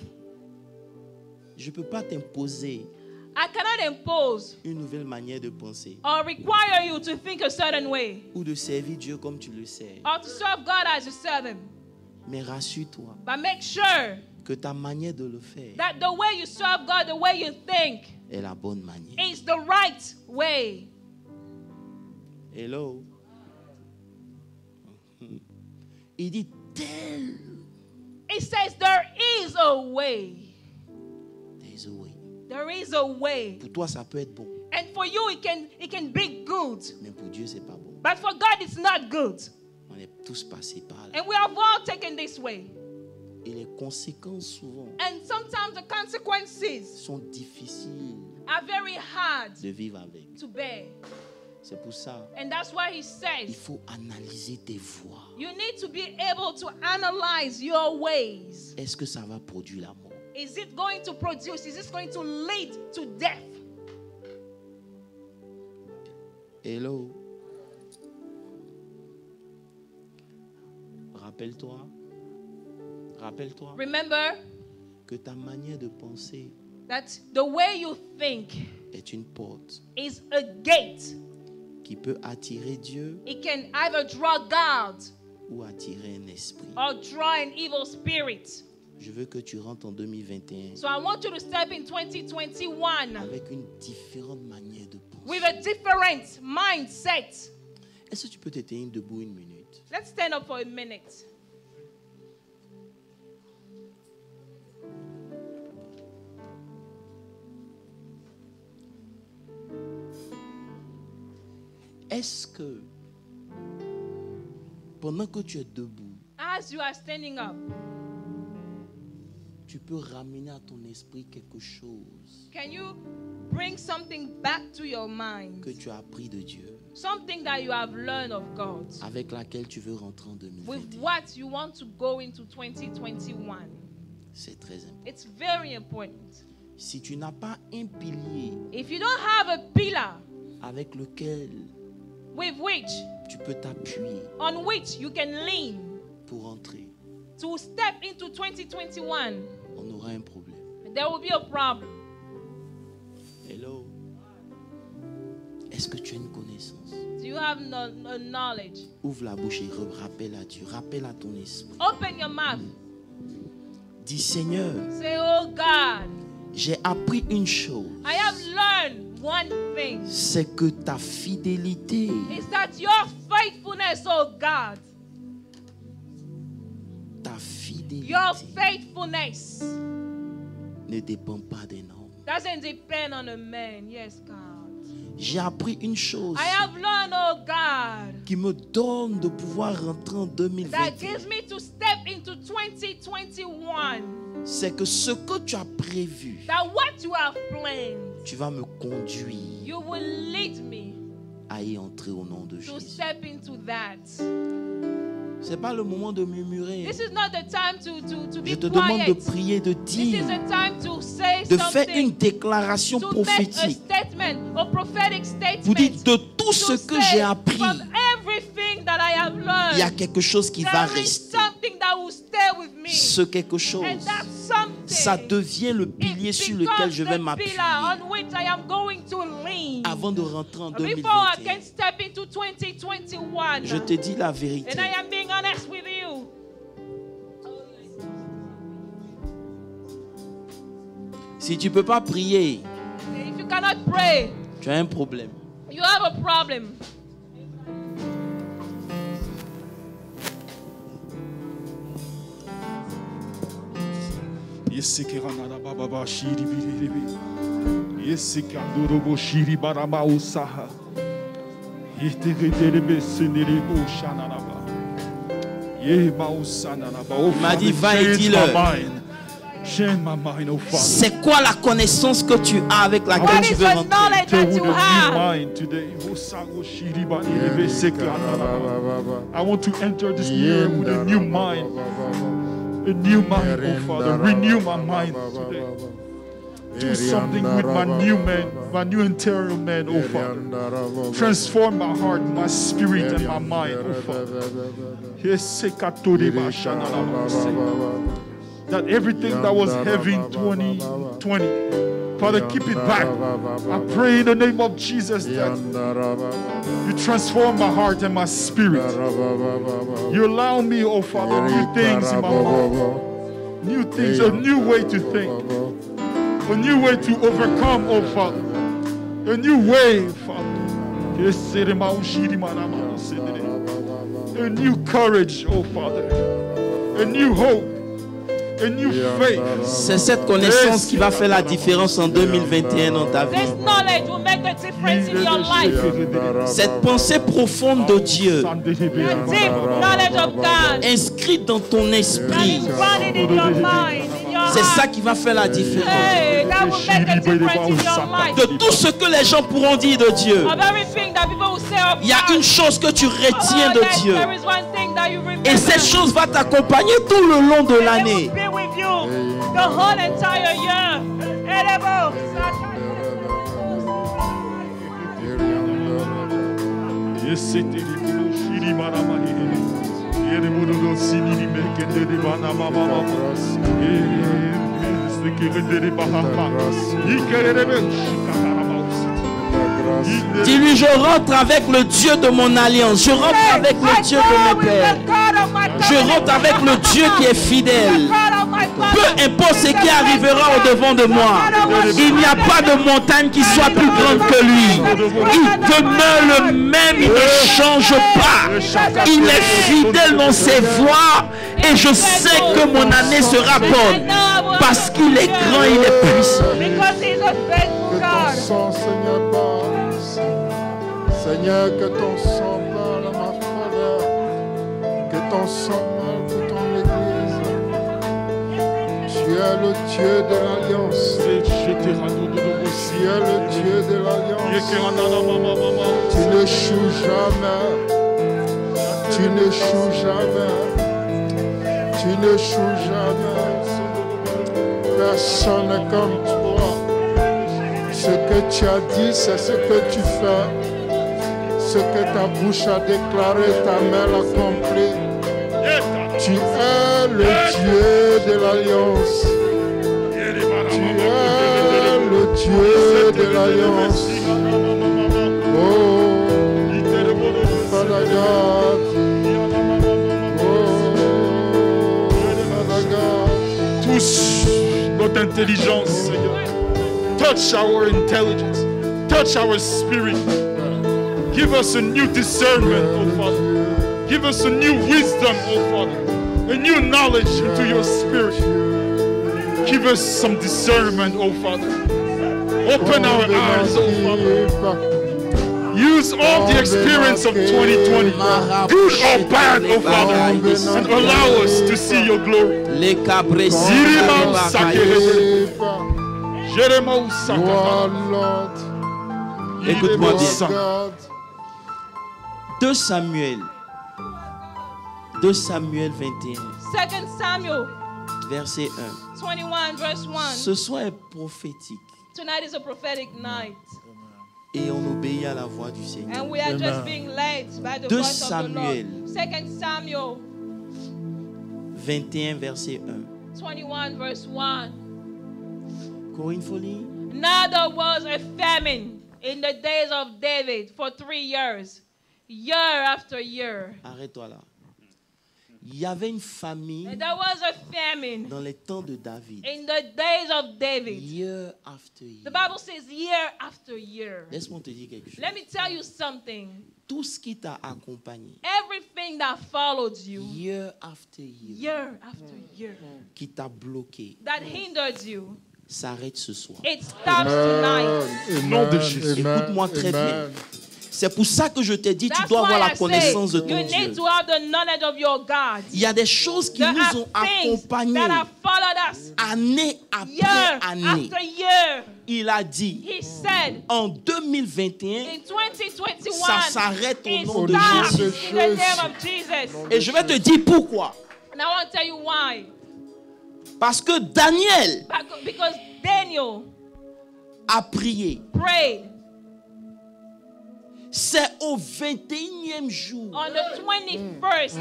Je ne peux pas t'imposer I cannot impose une nouvelle manière de penser or require you to think a certain way ou de servir Dieu comme tu le sais. or to serve God as you serve Him. Mais rassure-toi But make sure que ta manière de le faire that the way you serve God, the way you think, est la bonne manière. is the right way. Hello. Il dit tel. It says there is a way. There is a way. There is a way. Pour toi, ça peut être bon, And for you, it can be good. mais pour Dieu, c'est pas bon. But for God, it's not good. On est tous passés par là. And we have all taken this way. Et les conséquences, souvent, And sometimes the consequences sont difficiles are very hard de vivre avec. to bear. C'est pour ça And that's why He il says faut analyser tes voies. you need to be able to analyze your ways. Est-ce que ça va produire la mort? Is it going to produce? Is this going to lead to death? Hello. Rappelle-toi Remember que ta manière de penser that the way you think est une porte is a gate. qui peut attirer Dieu It can either draw God ou attirer un esprit. or draw an evil spirit. Je veux que tu rentres en 2021 So I want you to step in 2021 avec une différente manière de with penser. a different mindset. Est-ce que tu peux te tenir debout une minute? Let's stand up for a minute. Est-ce que pendant que tu es debout, As you are standing up, tu peux ramener à ton esprit quelque chose can you bring something back to your mind? que tu as appris de Dieu, Something that you have learned of God, avec laquelle tu veux rentrer en with 2021? what you want to go into 2021. C'est très important. It's very important. Si tu n'as pas un pilier if you don't have a pillar avec lequel with which, tu peux t'appuyer on which you can lean pour entrer, to step into 2021, on aura un problème. there will be a problem. Hello. Est-ce que tu as une connaissance? Do you have no knowledge? Ouvre la bouche et rappelle à Dieu. Rappelle à ton esprit. Open your mouth. Dis Seigneur, Say, oh God, j'ai appris une chose. I have learned one thing. C'est que ta fidélité Is that your faithfulness, oh God, ta fidélité your faithfulness ne dépend pas d'un homme. doesn't depend on a man. Yes, God. J'ai appris une chose I have learned, oh God, qui me donne de pouvoir rentrer en that 2020. gives me to step into 2021. C'est que ce que tu as prévu, That what you have planned, tu vas me conduire you will lead me à y entrer au nom de to Jésus. step into that. C'est pas le moment de murmurer. This is not the time to be Je te demande de quiet. prier, de This dire, is a time to say de faire une something, déclaration to make a prophétique. statement, a prophetic Vous dites, statement. de tout ce To que say, j'ai appris, from everything that I have il y a learned, quelque chose qui va there is rester. something that will stay with me. Ce quelque chose, And that something, ça devient le pilier it sur lequel becomes je vais the m'appuyer pillar on which I am going to lean. avant de rentrer en Before I 2021. can step into 2021. Je te dis la vérité. And I am being honest with you. Si tu ne peux pas prier, If you cannot pray, tu as un problème. you have a problem. Il m'a dit, va et dis-le. C'est quoi la connaissance que tu as avec laquelle What tu is veux the rentrer? knowledge that you have? I want to enter this year with a new mind. A new mind, oh Father. Renew my mind today. Do something with my new man, my new interior man, oh Father. Transform my heart, my spirit, and my mind, oh Father. That everything that was heavy in 2020, Father, keep it back. I pray in the name of Jesus that you transform my heart and my spirit. You allow me, oh Father, new things in my heart. New things, a new way to think. A new way to overcome, oh Father. A new way, Father. A new courage, oh Father. A new hope. A new faith. C'est cette connaissance qui va faire la différence en 2021 dans ta vie. This knowledge will make the difference in your life. Cette pensée profonde de Dieu, The deep knowledge of God inscrite dans ton esprit, that is running in your mind, in your c'est ça heart. qui va faire la différence. Hey, that will make a difference in your life. De tout ce que les gens pourront dire de Dieu, Of everything that people will say of il y a God, une chose que tu retiens de yes, Dieu. there is one thing that you remember. Et cette chose va t'accompagner tout le long de And it l'année. will be with you the whole entire year. Elebo. Dis-lui, je rentre avec le Dieu de mon alliance. Je rentre avec le Dieu de mes pères. Je rentre avec le Dieu qui est fidèle. Peu importe ce qui arrivera au devant de moi, il n'y a pas de montagne qui soit plus grande que lui. Il demeure le même, il ne change pas. Il est fidèle dans ses voies et je sais que mon année sera bonne parce qu'il est grand, il est puissant. Because he's a faithful God. Sang, Seigneur, passe. Seigneur, que ton sang parle à ma faveur. Que ton sang parle pour ton église. Tu es le Dieu de l'alliance. Tu es le Dieu de l'alliance. Tu n'échoues jamais. Tu n'échoues jamais. Tu n'échoues jamais. Personne n'est comme toi. Ce que tu as dit, c'est ce que tu fais. Ce que ta bouche a déclaré, ta main l'accomplit. Tu es le Dieu de l'Alliance. Tu es le Dieu de l'Alliance. Oh, Father God. Touche notre intelligence, Seigneur. Touch our intelligence. Touch our spirit. Give us a new discernment, oh Father. Give us a new wisdom, oh Father. A new knowledge into your spirit. Give us some discernment, oh Father. Open our eyes, oh Father. Use all the experience of 2020, good or bad, oh Father, and allow us to see your glory. Écoute-moi bien. 2 Samuel 21. 2 Samuel verset 1. 21 verse 1. Ce soir est prophétique. Tonight is a prophetic night. Et on obéit à la voix du Seigneur. And we are just being led by the voice of the Lord. 2 Samuel 21 verset 1. 21 verse 1. Corinne Folie. Now there was a famine in the days of David for 3 years, year after year. Arrête-toi là. Il y avait une famine There was a famine dans les temps de David. in the days of David. Year after year. The Bible says year after year. Laisse-moi te dire quelque chose. Let me tell you something. Tout ce qui t'a accompagné, Everything that followed you, year after year, year after year, qui t'a bloqué, that hindered you, s'arrête ce soir. it stops tonight. Au nom de Jésus. Écoute-moi très bien. C'est pour ça que je t'ai dit, tu That's dois avoir why la I connaissance de say ton you Dieu. need to have the knowledge of your God. Il y a des choses qui There nous are ont things accompagnés that have followed us année après year année. after year. Il a dit, He said en 2021, in 2021, ça s'arrête au it nom de stops Jésus. in the name of Jesus. Et je vais te dire pourquoi. And I want to tell you why. Parce que Daniel Because Daniel a prié. prayed C'est au 21e jour on the 21st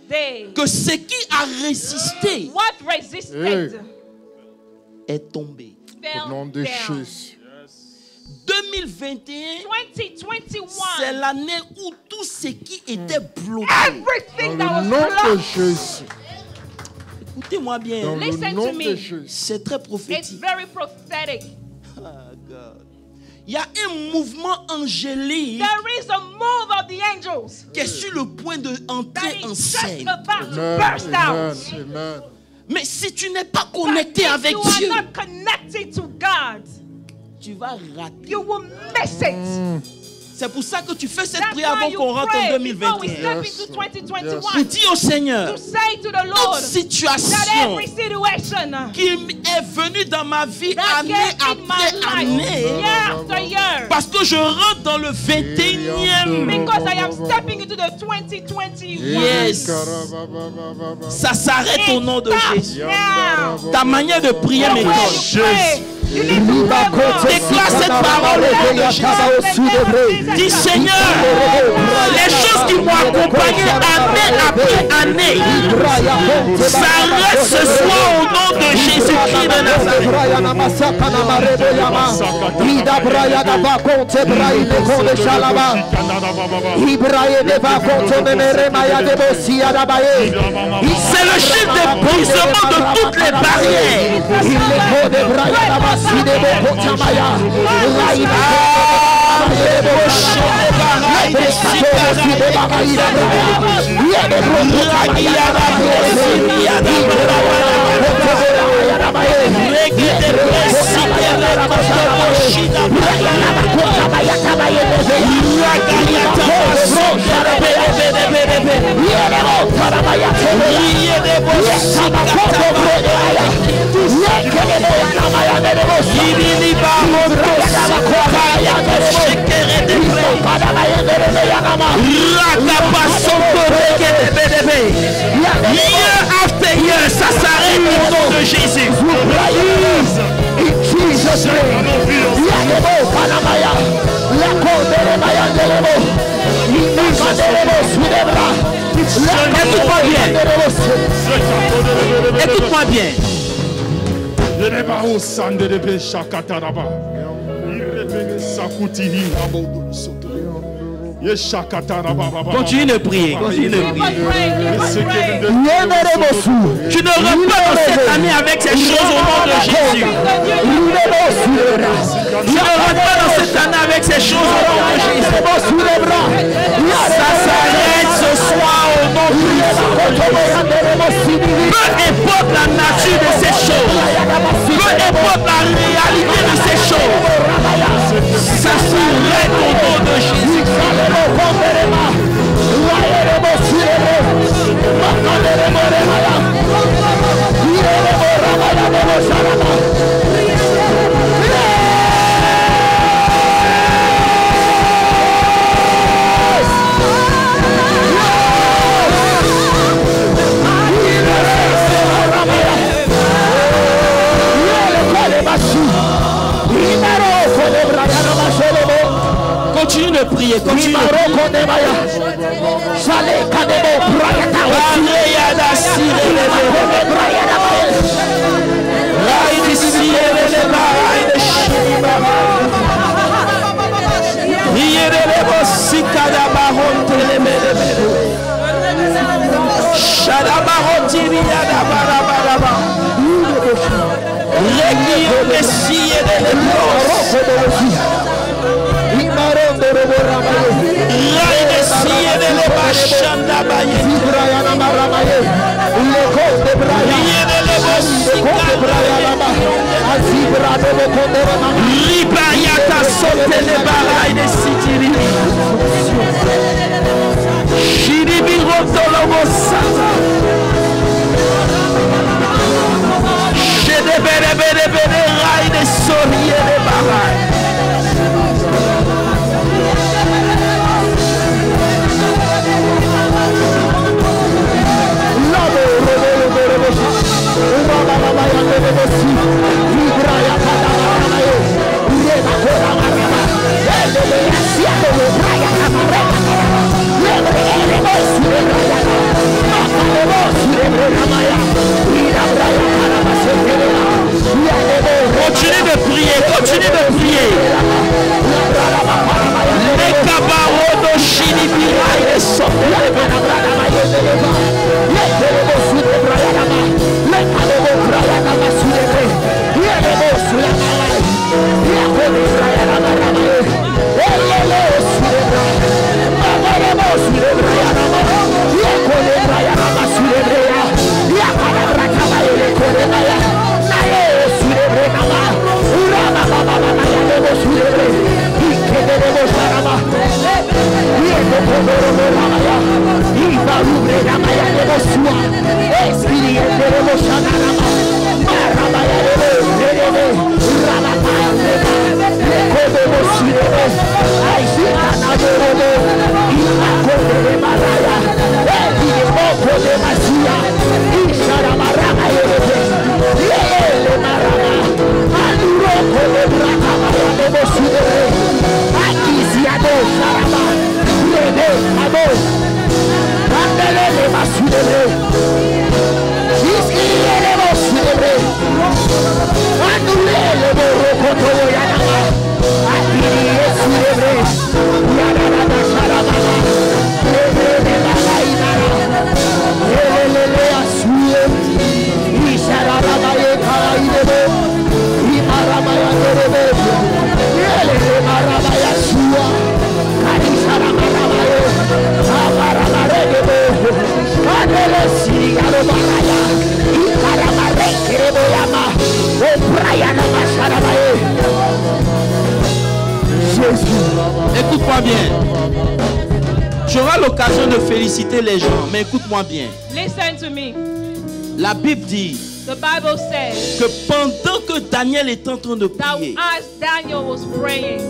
day. que ce qui a résisté What resisted est tombé. Au nom fell de down. Jésus. 2021, 2021, c'est l'année où tout ce qui était bloqué. everything that Dans was le nom de blocked. Jésus. Écoutez-moi bien, Dans le Listen nom to de me. Jésus. c'est très It's prophétique. very prophetic. Oh, God. Il y a un mouvement angélique There is a move of the angels qui est sur le point that d'entrer en is just scène. about to Amen. burst Amen. out. Amen. Mais si tu n'es pas But connecté if avec you Dieu, are not connected to God, tu vas rater. you will miss it. C'est pour ça que tu fais cette That's prière why avant you qu'on rentre en pray before we 2021. step into 2021 Pour dire au Seigneur, to say to the toute Lord that situation every situation qui est venue dans ma vie that année came in après my life, année, year after year, parce que je rentre dans le 21e. because I am stepping into the 2021. Yes. Ça s'arrête au nom de Jésus. Now, Ta manière de prier the way m'étonne. you pray, you need to pray more. Déclare cette parole au nom de Jésus. Dis Seigneur, les choses qui m'ont accompagné année après année s'arrêtent ce soir au nom de Jésus-Christ de Nazareth. C'est le chiffre de brisement de toutes les barrières. Year after year, ça s'arrête au nom de Jésus. Écoute-moi bien. Écoute-moi bien. Continue de prier. Continue de prier. Tu ne rentres pas dans cette année avec ces choses au nom de Jésus. Tu ne rentres pas dans cette année avec ces choses au nom de Jésus. Ça s'arrête ce soir au nom de Jésus. Peu importe la nature de ces choses, peu importe la réalité de ces choses, ça s'arrête au nom de Jésus. Continue de prier, continue de prier. Continue de prier, continue de prier. Les cabarets de Chilibira et Écoute-moi bien. Tu auras l'occasion de féliciter les gens, mais écoute-moi bien. Listen to me. La Bible dit The Bible says que pendant que Daniel est en train de prier, as Daniel was praying,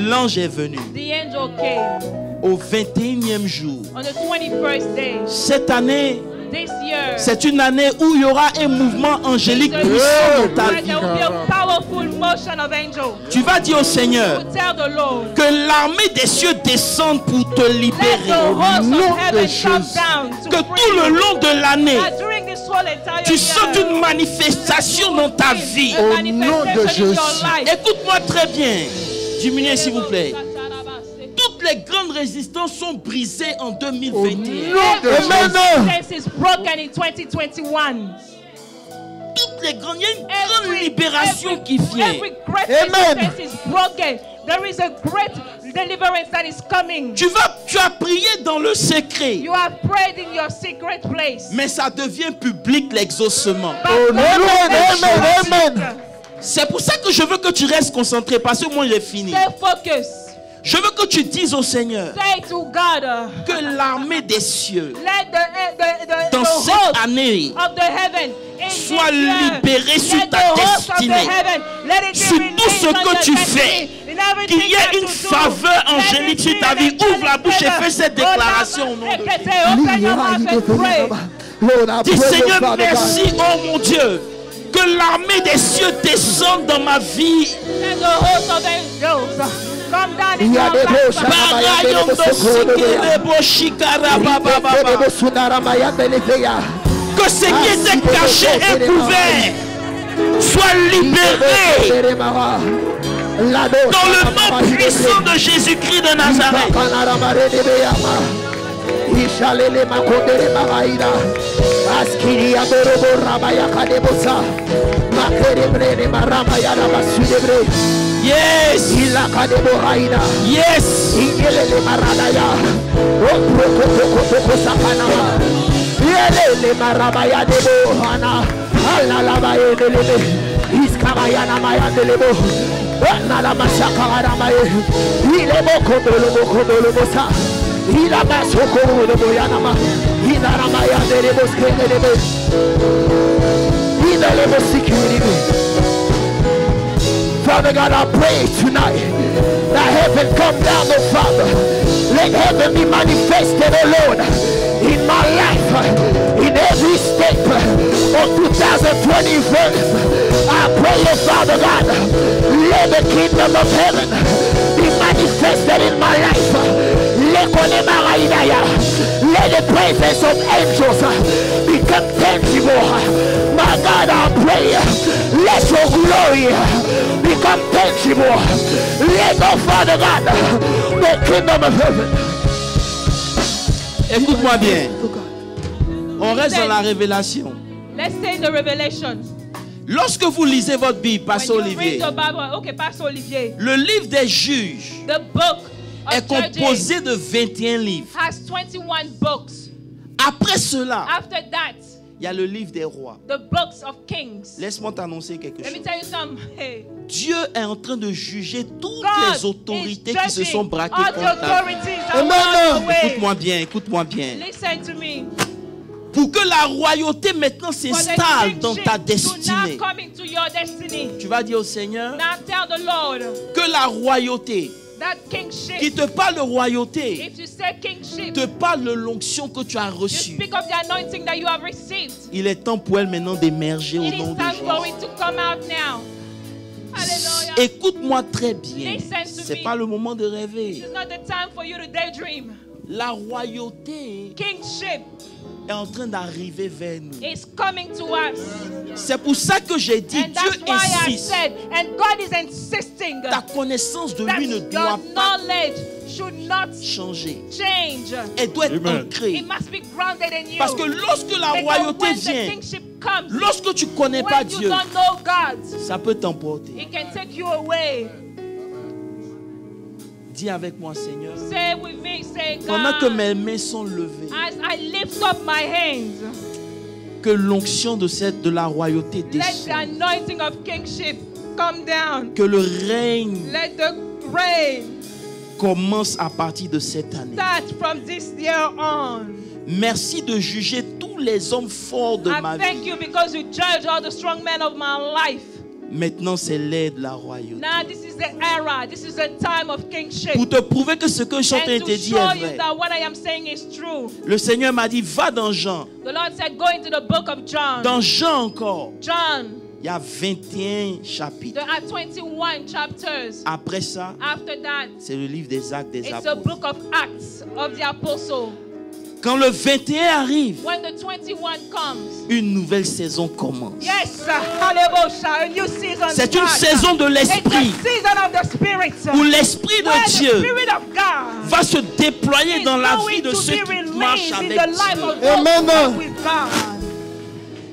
l'ange est venu. The angel came. Au 21e jour. On the 21st day. Cette année, This year, c'est une année où il y aura un mouvement angélique puissant dans ta vie. there will be a powerful motion of angels. Tu vas dire au Seigneur You tell the Lord, que l'armée des cieux descende pour te let libérer. the host nom of de heaven come Jésus. down to Que free tout le you. long de l'année, That during this whole entire tu sens year, une manifestation dans ta vie. a Au nom de manifestation in your Jésus. life. Écoute-moi très bien. Diminuez s'il vous plaît. Toutes les grandes résistances sont brisées en Au 2021. nom de Jésus. Resistance is broken in 2021. Toutes les grandes, il y a une grande libération qui vient. Every great Amen. resistance is broken. There is a great deliverance that is coming. Tu as prié dans le secret, You have prayed in your secret place. mais ça devient public l'exaucement. But Oh, God Amen, has amen, made you amen. C'est pour ça que je veux que tu restes concentré, parce que moi j'ai fini. Stay focused. Je veux que tu dises au Seigneur Say to God, que l'armée des cieux, let the dans host cette année, of the heaven in sois this year, libéré sur let ta the host of the destinée. heaven, let it be Sur tout released ce on que your tu destiny. fais, In everything qu'il y ait that une you do. faveur angélique sur ta vie. Ouvre la bouche et fais cette déclaration au nom de Jésus. Open your mouth and pray. Lord, I Dis pray, Seigneur, Father God. merci, oh mon Dieu, que l'armée des cieux descende dans ma vie. Let the host of angels come down in Il y a your des life. beaux Barayondo sikelebo shikara baba baba. Que ce qui était caché et couvert soit libéré dans le nom puissant de Jésus-Christ de Nazareth. Yes. Yes. Father God, I pray tonight that heaven come down, oh Father. Let heaven be manifested, oh Lord, in my life, in every step of 2021. I pray, oh Father God, let the kingdom of heaven be manifested in my life. Let the presence of angels become tangible. My God, I pray, let your glory become tangible. Let, oh Father God, the kingdom of heaven. Écoute-moi bien. On reste dans la révélation. Let's stay in the revelation. Lorsque vous lisez votre Bible, When Pasteur you read Olivier, the Bible, okay, Pastor Olivier, le livre des juges the book est of Judges composé de 21 livres. has 21 books. Après cela, After that, il y a le livre des rois. the books of kings. Laisse-moi t'annoncer quelque Let me chose. tell you something. Hey, Dieu est en train de juger toutes God les autorités is qui se sont judging braquées all the contre ta vie. authorities that walk away. Écoute-moi bien, écoute-moi bien. Listen to me. Pour que la royauté maintenant For the s'installe dans ta kingship to destinée, now come into your destiny. tu vas dire au Seigneur Now tell the Lord que la royauté, that qui kingship. te parle de royauté, If you say kingship, te parle de l'onction que tu as you reçue. speak of the anointing that you have received. Il est temps pour elle maintenant d'émerger au It nom is de time for Jésus. it to come out now. Hallelujah. Écoute-moi très bien. Listen to C'est me. pas le moment de rêver. It's not the time for you to daydream. La royauté Kingship est en train d'arriver vers nous. is coming to us. C'est pour ça que j'ai dit, And that's Dieu why I insiste. said, and God is insisting Ta connaissance de that lui ne your doit pas knowledge should not changer. change. Elle doit être Amen. ancrée. It must be grounded in you. Parce que lorsque la Because royauté when the vient, kingship comes, lorsque tu ne connais pas when you Dieu, don't know God, ça peut t'emporter. it can take you away. Dis avec moi, Seigneur, Say with me, say pendant que God, mes mains sont levées, as I lift up my hands, que l'onction de la royauté let the descende, anointing of kingship come down. que le règne Let the reign commence à partir de cette année. start from this year on. Merci de juger tous les hommes forts de ma I thank vie. you because you judge all the strong men of my life. Maintenant, c'est l'ère de la royauté. Now this is the era. This is the time of kingship. Pour te prouver que ce que je suis en train And de to te dire show est you vrai. that what I am saying is true. Le Seigneur m'a dit, va dans Jean. The Lord said, go into the book of John. Dans Jean encore, John, il y a 21 chapitres. there are 21 chapters. Après ça, After that, c'est le livre des Actes des it's the Apôtres. book of Acts of the Apostle. Quand le 21 arrive, When the 21 comes, une nouvelle saison commence. yes, hallelujah, a new season C'est une starts. saison de It's l'esprit, the season of the Spirit. où l'esprit Where de the Dieu Spirit of God va se déployer is dans la going vie de to ceux be qui marchent released in avec the life Dieu. of those who walk with God.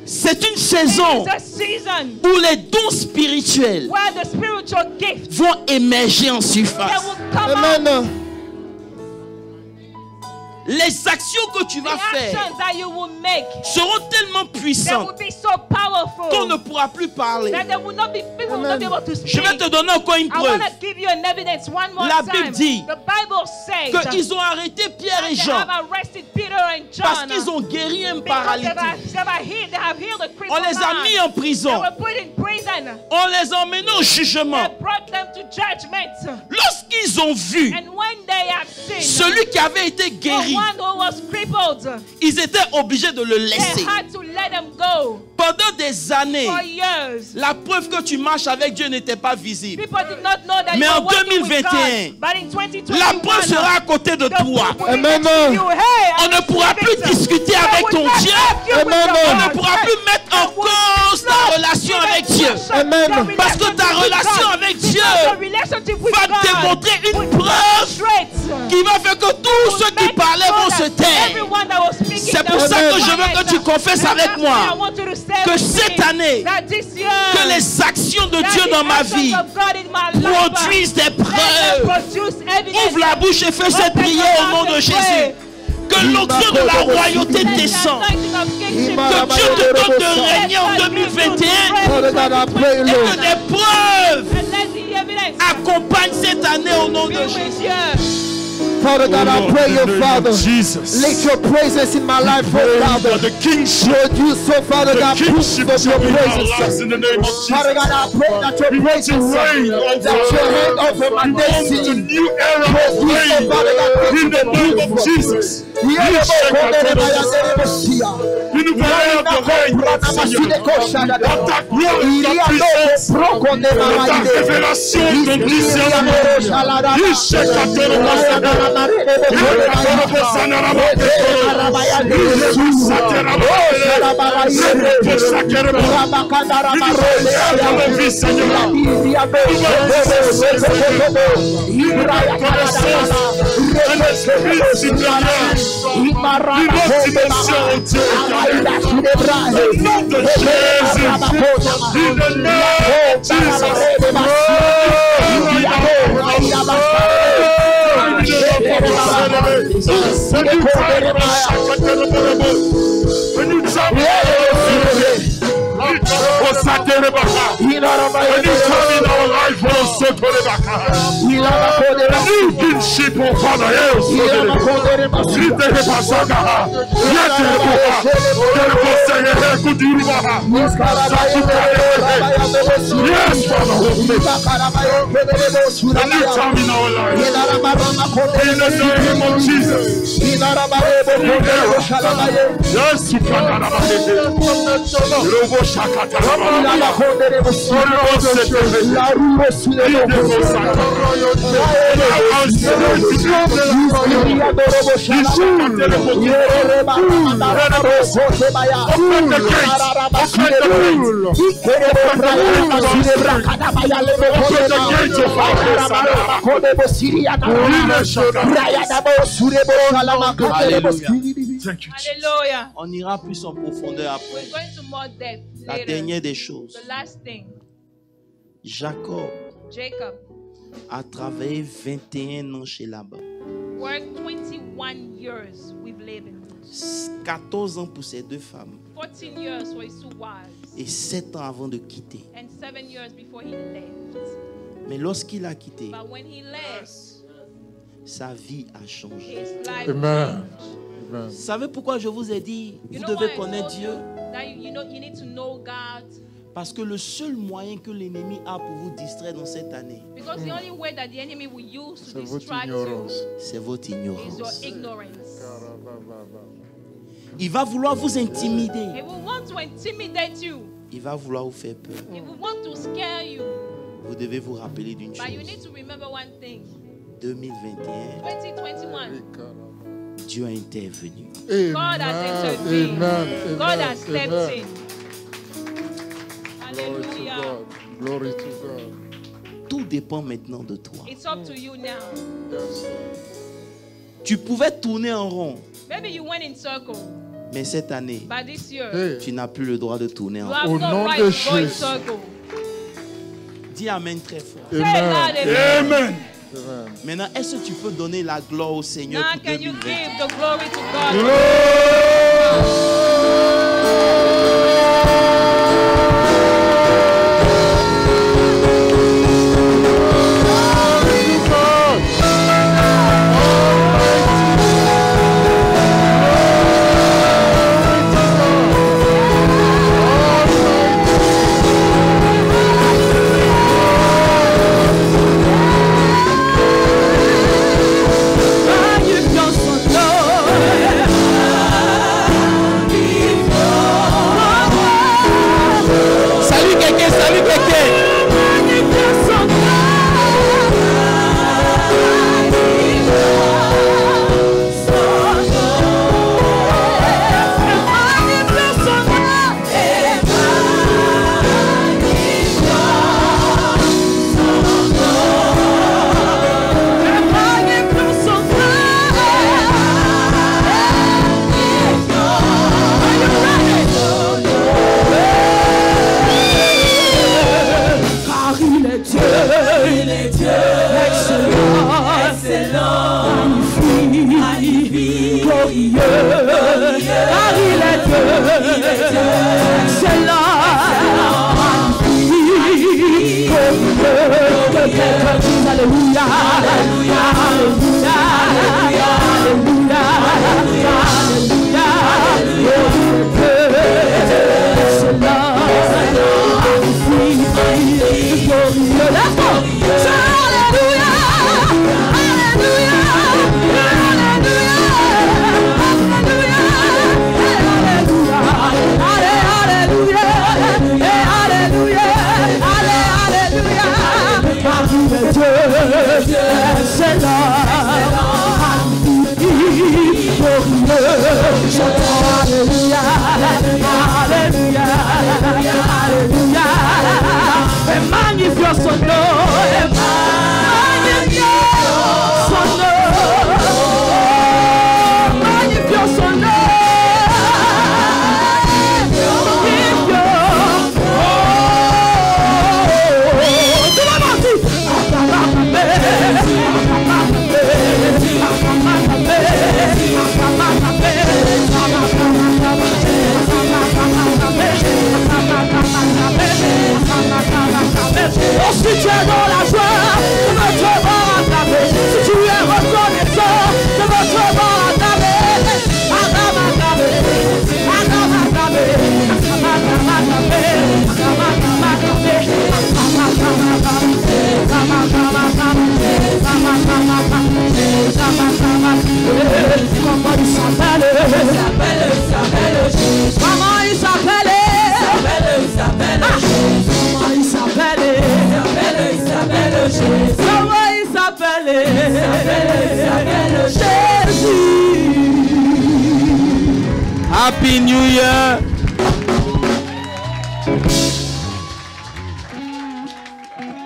C'est une saison It's a season où les dons spirituels where the spiritual gifts vont émerger en they surface. will come out. Les actions que tu vas The faire actions that you will make, seront tellement they will puissantes be so powerful qu'on ne pourra plus parler. that they will not be, people will not be able to Je speak. vais te donner encore une I preuve. want to give you an evidence one more La time. Bible dit The Bible says Qu'ils ont arrêté Pierre et they Jean have arrested Peter and John parce qu'ils ont guéri un because paralytique. they have healed the crippled On les a man. mis en They prison. were put in prison. On les a emmenés au jugement. They brought them to judgment. Lorsqu'ils ont vu And when they have seen celui qui avait été the guéri, one who was crippled, ils étaient obligés de le they laisser. had to let them go Pendant des années, for years. la preuve que tu marches avec Dieu n'était pas visible. People did not know that Mais you en were working with 2021, God. But in 2021, La preuve sera à côté de the toi. proof will be next to you. Hey, On ne pourra plus discuter avec ton Dieu. On ne pourra plus mettre en cause ta relation avec Dieu. Parce que ta relation avec Dieu va démontrer une preuve qui va faire que tous ceux qui parlaient vont se taire. C'est pour ça que je veux que tu confesses avec moi que cette année, que les actions de Dieu dans ma vie produisent des preuves. Ouvre la bouche et fais cette prière au nom de Jésus. Que l'onction de la royauté descende. Que Dieu te donne de régner en 2021 et que des preuves accompagnent cette année au nom de Jésus. Father God, I pray, your Father, Jesus. let your presence in my life, oh Father, The kingship, produce, oh Father the God, proof kingship of your shall be in our lives presence. in the name of Jesus. Father God, I pray that your We want presence, to reign over that your hand over my to the destiny, new era of produce, oh reign Father God, in the name of proof. Jesus. Une Une nouvelle ère de règne, Seigneur. Dans ta gloire et ta puissance, dans ta révélation, ton discernement. Hallelujah. On ira plus en profondeur après. We're going to more depth La later. dernière des choses. The last thing, Jacob Jacob a travaillé 21 ans chez Laban. worked 21 years with Laban. 14 ans pour ses deux femmes. 14 years for his two wives. Et 7 ans avant de quitter. And 7 years before he left. Mais lorsqu'il a quitté, But when he left, sa vie a changé. his life Amen. changed. Vous savez pourquoi je vous ai dit, You vous know devez why I connaître told Dieu? you that you need to know God. Parce que le seul moyen que l'ennemi a pour vous distraire dans cette année, Because the only way that the enemy will use to C'est votre distract ignorance. you c'est votre is your ignorance. ignorance. Il va vouloir vous intimider. He will want to intimidate you. Il va vouloir vous faire peur. He will want to scare you. Vous devez vous rappeler d'une But you need chose. to remember one thing. 2021, 2021, Dieu a intervenu. Amen. God has intervened. Amen. God has stepped Amen. in. Glory to Hallelujah. God. Glory to God. Tout dépend maintenant de toi. It's up to you now. Yes. Tu pouvais tourner en rond, Maybe you went in circle, mais cette année, but this year, Hey. tu n'as plus le droit de tourner you en rond. have Au no nom right de to go in Jésus. circle. Dis Amen très fort. Say it Amen. loud, amen. Amen. Amen. Maintenant, est-ce que tu peux donner la gloire au Seigneur Now pour can you 2020? give the glory to God? Salut quelqu'un, salut quelqu'un. Car il est Dieu, excellent, magnifique, glorieux. Car il est Dieu, excellent, magnifique, glorieux. Que quelqu'un dise Alléluia, Alléluia, Alléluia, Alléluia, Alléluia, excellent, magnifique, glorieux. Let's go! Alléluia, Alléluia, Alléluia, Alléluia, Alléluia, Alléluia, car il est Dieu, excellent, magnifique, glorieux. Chantons Alléluia, Alléluia, Alléluia, et magnifions son nom, et magnifions son nom, magnifions son nom, magnifions. Tout le monde dit, oh, si tu es dans la joie, je veux te voir acclamer. Si tu es reconnaissant, je veux te voir acclamer. Comment il s'appelle? Comment il s'appelle? Comment il s'appelle? Comment il s'appelle? Jésus. Happy New Year.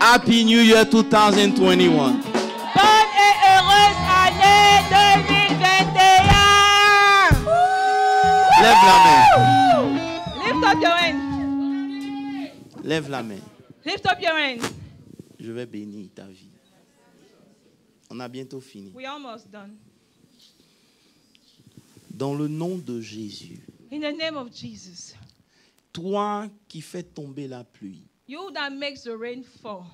Happy New Year 2021. Bonne et heureuse année 2021. Lève la main. Lift up your hand. Lève la main. Lift up your hand. Je vais bénir ta vie. On a bientôt fini. We're almost done. Dans le nom de Jésus, In the name of Jesus, toi qui fais tomber la pluie, you that makes the rain fall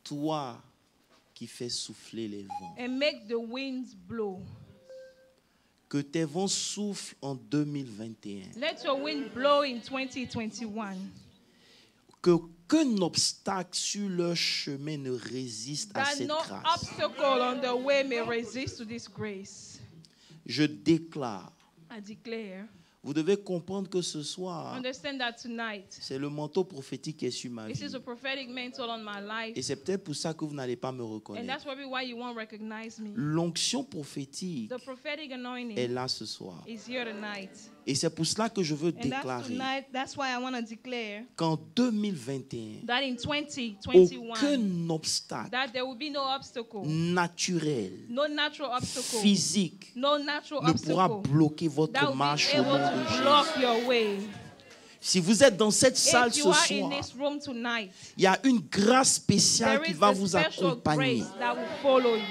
toi qui fais souffler les vents, and make the winds blow. que tes vents soufflent en 2021. Let your wind blow in 2021. qu'aucun obstacle sur leur chemin ne résiste à cette grâce. Obstacle on the way may resist to this grace. Je déclare. I declare. Vous devez comprendre que ce soir, Understand that tonight, c'est le manteau prophétique qui est sur ma this vie. is a prophetic mantle on my life. Et c'est peut-être pour ça que vous n'allez pas me And reconnaître. that's probably why you won't recognize me. L'onction prophétique The prophetic anointing est là ce soir. is here tonight. Et c'est pour cela que je veux And déclarer that's why I want to declare qu'en 2021, that in 2021, aucun obstacle that there will be no obstacle, naturel, no natural obstacle, physique, no natural ne pourra obstacle bloquer that votre will marche be au able nom de to Jésus. block your way. Si vous êtes dans cette salle If ce you are soir, in this room tonight, il y a une grâce spéciale there qui is va a vous special accompagner. grace that will follow you.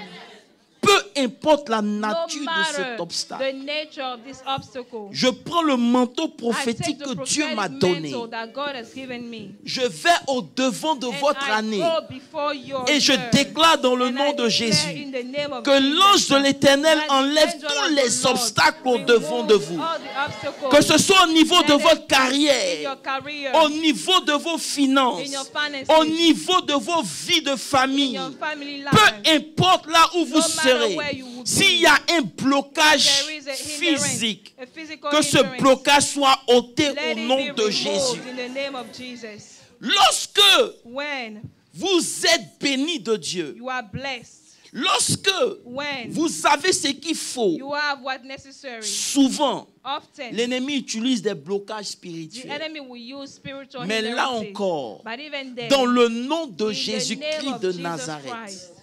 Peu importe la No nature de matter cet the obstacle. nature of this obstacle, Je prends le manteau I take prophétique the que Dieu prophetic m'a donné. mantle that God has given me. Je vais au devant de And votre I année go before your et je year. déclare dans le And I nom de declare Jésus in the name of que Jesus l'ange de l'Éternel that the enlève angel tous of the les Lord obstacles au remove devant de vous. all the obstacles Que ce soit au niveau de that votre is in carrière, your career, au niveau de vos finances, in your finances, au niveau de vos vies de in famille, your family life. peu importe là où vous No matter serez, where you will be. s'il y a un blocage There is a hindrance, physique, a physical que ce hindrance. blocage soit ôté Let au it nom be de removed Jésus. in the name of Jesus. Lorsque When vous êtes béni de Dieu, you are blessed, lorsque when vous savez ce qu'il faut, you have what necessary, souvent, often l'ennemi utilise des blocages the spirituels. enemy will use spiritual Mais là hindrances. encore, But even then, dans le nom de in the name Jésus-Christ of de Jesus Nazareth, Christ,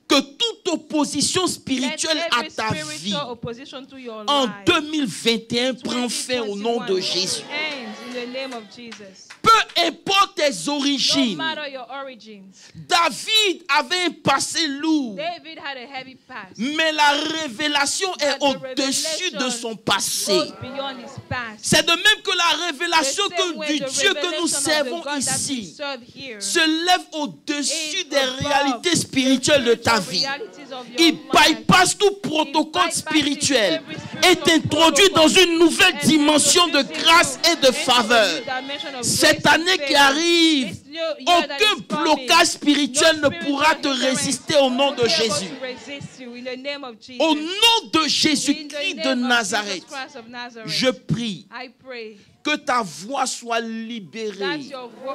que toute opposition let spirituelle à every ta vie spiritual opposition to your en life 2021 prend fin au nom de 2021 Jésus. ends in the name of Jesus. Peu importe tes No origines, matter your origins, David avait un passé lourd, David had a heavy past. mais la révélation est But the au-dessus de revelation son passé. goes beyond his past. C'est de même que la révélation The same way du the Dieu que nous revelation of the servons God that we ici serve here se lève au-dessus is des above réalités spirituelles de ta spiritual vie. realities of your Il life. bypasse tout protocole spirituel, est introduit dans une nouvelle dimension de grâce et de faveur. Cette année qui arrive, aucun blocage spirituel ne pourra te résister au nom de Jésus. Au nom de Jésus-Christ de Nazareth, je prie que ta voix soit libérée, that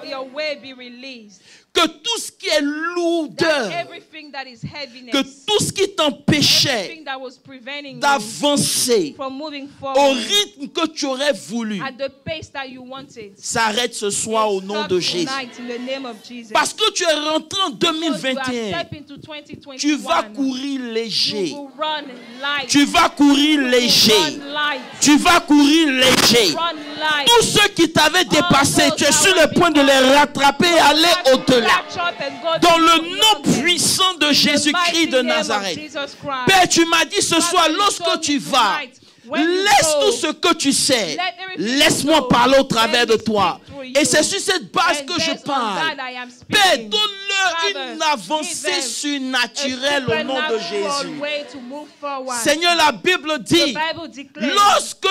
your way be released. que tout ce qui est lourdeur, That everything that is heaviness, que tout ce qui t'empêchait everything that was preventing you d'avancer from moving au forward rythme que tu aurais voulu, at the pace that you wanted, s'arrête ce soir au nom stop de Jésus. tonight in the name of Jesus. Parce que tu es rentré en Because you are 2021, stepping into 2021, tu vas courir léger. you will run light. Tu vas courir léger. Run light. Tu vas courir léger. Run light. Tous ceux qui t'avaient dépassé, tu es sur le point de les rattraper et aller au-delà. Catch up and go Dans to le the nom mountain. puissant de In the Jésus-Christ mighty de name of Nazareth. Jesus Christ. Père, tu m'as dit ce soir, lorsque tu vas, laisse tout ce que tu sais. Laisse-moi parler au travers de toi. Et c'est sur cette base que je parle. Père, donne-leur une avancée surnaturelle au nom de Jésus. Seigneur, la Bible dit, lorsque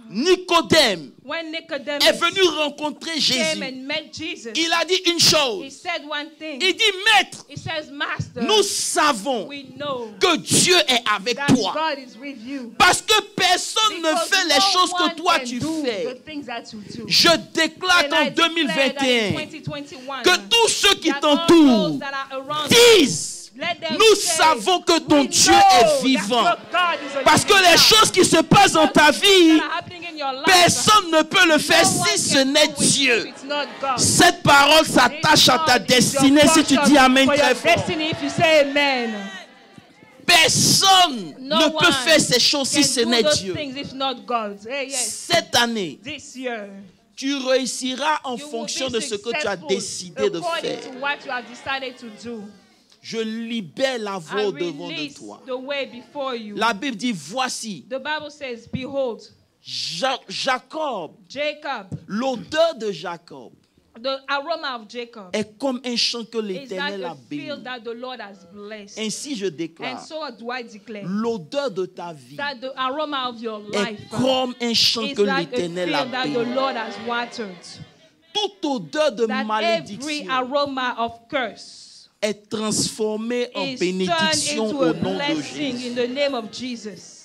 Nicodème When Nicodemus est venu rencontrer Jésus, came and met Jesus, il a dit une he chose. said one thing. Il dit, Maître, He says, Master, nous savons we know que Dieu est avec that toi. God is with you. Parce que personne ne Because fait les no choses que one toi can tu do fais. the things that you do. Je déclare And qu'en I declare that in 2021, 2021, que tous ceux qui that all t'entourent those that are around disent, let them nous say, savons que ton we Dieu know est that vivant. your God is a Parce que living les God. choses qui se passent dans ta vie, That are happening in your life, personne ne peut le faire no one si ce can n'est do it Dieu. if it's not God. Cette parole s'attache à ta destinée si tu dis Amen For très your fort. destiny, if you say amen. Personne No ne peut one faire ces choses si can ce do n'est those Dieu. things if not God. Hey, yes. Cette année, This year, tu réussiras en you will fonction be de ce que tu as successful décidé de according faire. to what you have decided to do. Je libère la voie I au-devant de release toi. the way before you. La Bible dit, voici, The Bible says, behold, Jacob, Jacob, l'odeur de Jacob the aroma of Jacob est comme un champ que is like l'Éternel a a béni. field that the Lord has blessed. Ainsi je And déclare, so do I declare l'odeur de ta vie that the aroma of your life est comme un champ is que like a l'Éternel a field that the béni. Lord has watered. toute odeur de that every malédiction aroma of curse est transformée en is turned bénédiction into au a nom de blessing Jésus. in the name of Jesus.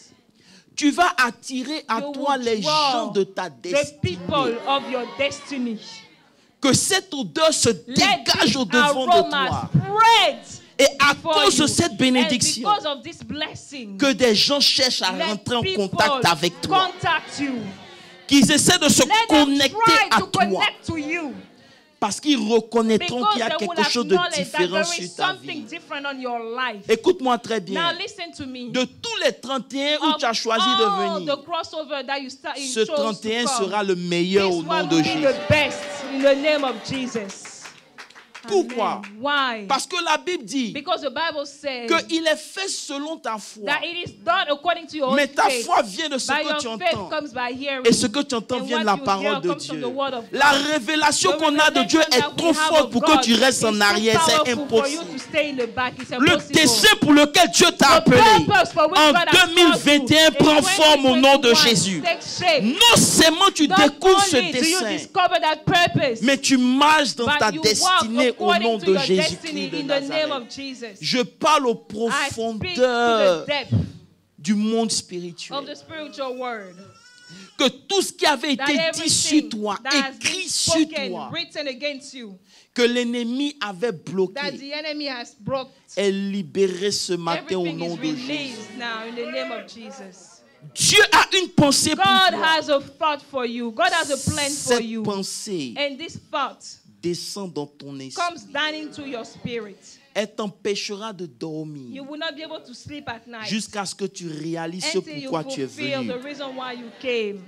Tu vas attirer à You toi will les draw gens de ta the destinée. people of your destiny. Que cette odeur se Let dégage this au devant de aroma toi. spread Et à before cause de you. cette And bénédiction, because of this blessing, que des gens cherchent à let rentrer en people contact avec toi. contact you. Qu'ils essaient de se Let them connecter try à to toi. connect to you. Parce qu'ils reconnaîtront Because qu'il y a they will quelque chose de acknowledge that différent there is sur ta something vie. different on your life. Écoute-moi très Now bien. listen to me. De tous les 31 où Of tu as choisi all de venir, the crossover that you ce chose to 31 come, sera le meilleur this au nom one de will be Jésus. the best in the name of Jesus. Pourquoi? Amen. Why? Parce que la Bible dit Because the Bible says qu'il est fait selon ta foi. that it is done according to your Mais ta faith. foi vient de ce By que your tu faith entends. comes by hearing. Et ce que tu entends And vient de what la you parole hear de comes from Dieu. the word of La God. révélation The qu'on a de Dieu revelation est that trop we have forte of pour God que tu restes is en too arrière. C'est powerful for you to impossible. stay in the back. It's Le impossible. dessein pour lequel Dieu t'a The appelé purpose for which en God has called you 2021 in prend forme au nom de 2021 Jésus. takes shape. Non seulement tu Not découvres ce only do you dessein, discover that purpose, mais tu marches dans but ta you destinée walk au nom according to de your Jésus-Christ destiny de in the name Nazareth. of Jesus. Je parle aux I speak to profondeurs the depth du monde of spirituel. the spiritual word. Que tout ce qui avait That été dit sur everything toi, that has écrit been sur spoken, toi, written against you, que l'ennemi avait that bloqué, the enemy has broke, est libéré ce matin au everything nom is de Jésus. released now in the name of Jesus. Dieu a une pensée pour God toi. has a thought for you. God has a plan for Cette you. pensée And this thought descend dans ton esprit. comes down into your spirit. Elle t'empêchera de You dormir will not be able to sleep at night jusqu'à ce que tu réalises ce until you pourquoi tu es fulfill the venu. reason why you came.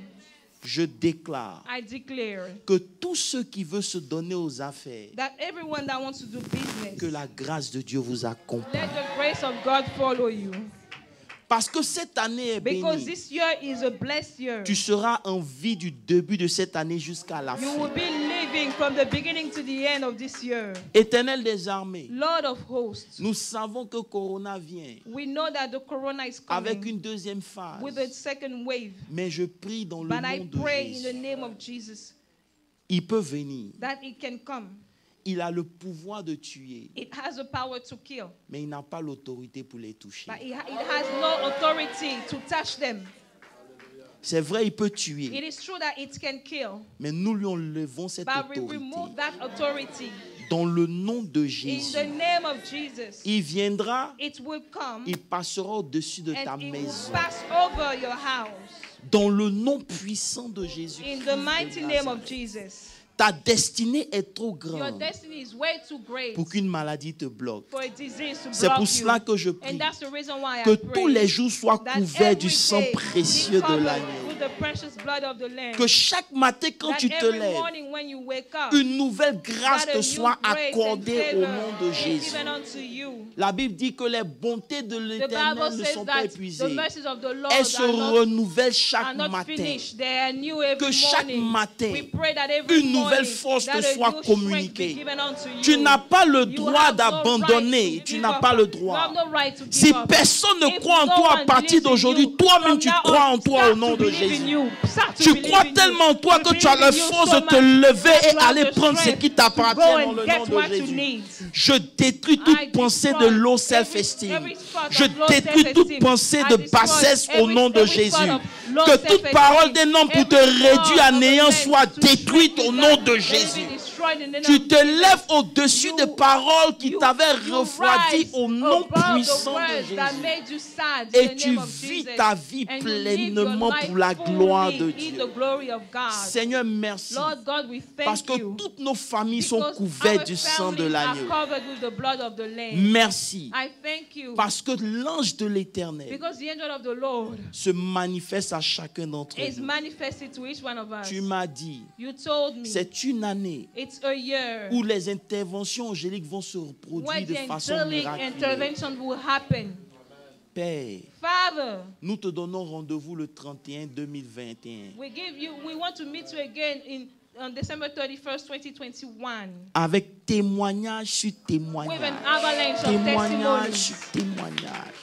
Je déclare I declare que tous ceux qui veulent se donner aux affaires, that everyone that wants to do business, que la grâce de Dieu vous accompagne. let the grace of God follow you. Parce que cette année est Because bénie. this year is a blessed year. Tu seras en vie du début de cette année jusqu'à la You will fin. be living from the beginning to the end of this year. Éternel des armées, Lord of hosts, nous savons que Corona vient we know that the corona is avec coming une deuxième phase. with a second wave. Mais je prie dans le But I nom de pray in the Jésus. name of Jesus Il peut venir. that it can come. Il a le pouvoir de tuer, It has the power to kill, mais il n'a pas l'autorité pour les toucher. but it has no authority to touch them. C'est vrai, il peut It tuer, is true that it can kill, mais nous lui enlevons cette but we autorité. remove that authority Dans le nom de in Jésus, the name of Jesus. il viendra, It will come il passera au-dessus de ta and it will maison. pass over your house Dans le nom puissant de Jésus. in the mighty name of Jesus. Ta destinée est trop Your grande destiny is way too great pour qu'une maladie te bloque. for a disease to C'est block pour you. cela que je prie And that's the reason why que I tous pray les jours soient that couverts every du sang day précieux be de covered l'agneau. with the precious blood of the Lamb. Que chaque matin quand That tu te every lèves, morning when you wake up, une nouvelle grâce that a te new soit grace and accordée au favor nom de is Jésus. given unto you. La Bible dit que les bontés de The l'Éternel Bible ne says sont pas that the épuisées. mercies of the Lord Elles se are not renouvellent chaque not matin. finished. They are new every Que chaque morning. matin, We pray that every une nouvelle morning force te that a soit new strength communiquée. be given unto you. Tu n'as pas le You droit have no d'abandonner. right to Tu give n'as up. pas le You droit. have no right to give Si up. personne ne If croit en no toi à one partir believes in d'aujourd'hui, you, toi-même from tu now crois on, en toi start au nom to de believe in Jésus. you. Start to Tu believe crois in tellement en toi you. que tu as Believe la in you force so de te much lever that et you have aller the prendre ce strength qui to t'appartient go dans and le get nom de what you Jésus. need. Je détruis toute I pensée de destroy low self-esteem. every thought Je of low détruis toute self-esteem. pensée I de destroy bassesse au every nom de thought Jésus. of low Que toute self-esteem. parole d'un homme pour te Every réduire à thought of néant man soit to détruite shrink au you nom down, de let it Jésus. be destroyed in the name Tu of te Jesus. lèves au-dessus You- des paroles qui you t'avaient refroidi rise au nom above the puissant de words that Jésus. made you sad in Et the tu name of vis Jesus. ta vie And you live your pleinement life pour la gloire de fully in Dieu. the glory of God. Seigneur, merci. Lord God, we Parce thank que you. toutes nos familles sont Because couvertes our du sang de families are l'agneau. covered with the blood of the Lamb. Merci. I thank you. Parce que l'ange de l'Éternel Because the angel of the Lord se manifeste à chacun d'entre is nous. manifested to each one of us. Tu m'as dit, You told me c'est une année it's a year où les interventions angéliques vont se reproduire when de the façon angelic miraculeuse. intervention will happen. Père, Father, nous te donnons rendez-vous le 31 2021 we want to meet you again on December 31st, 2021 avec témoignage sur with témoignage. an avalanche of Témoignage testimonies. sur témoignage.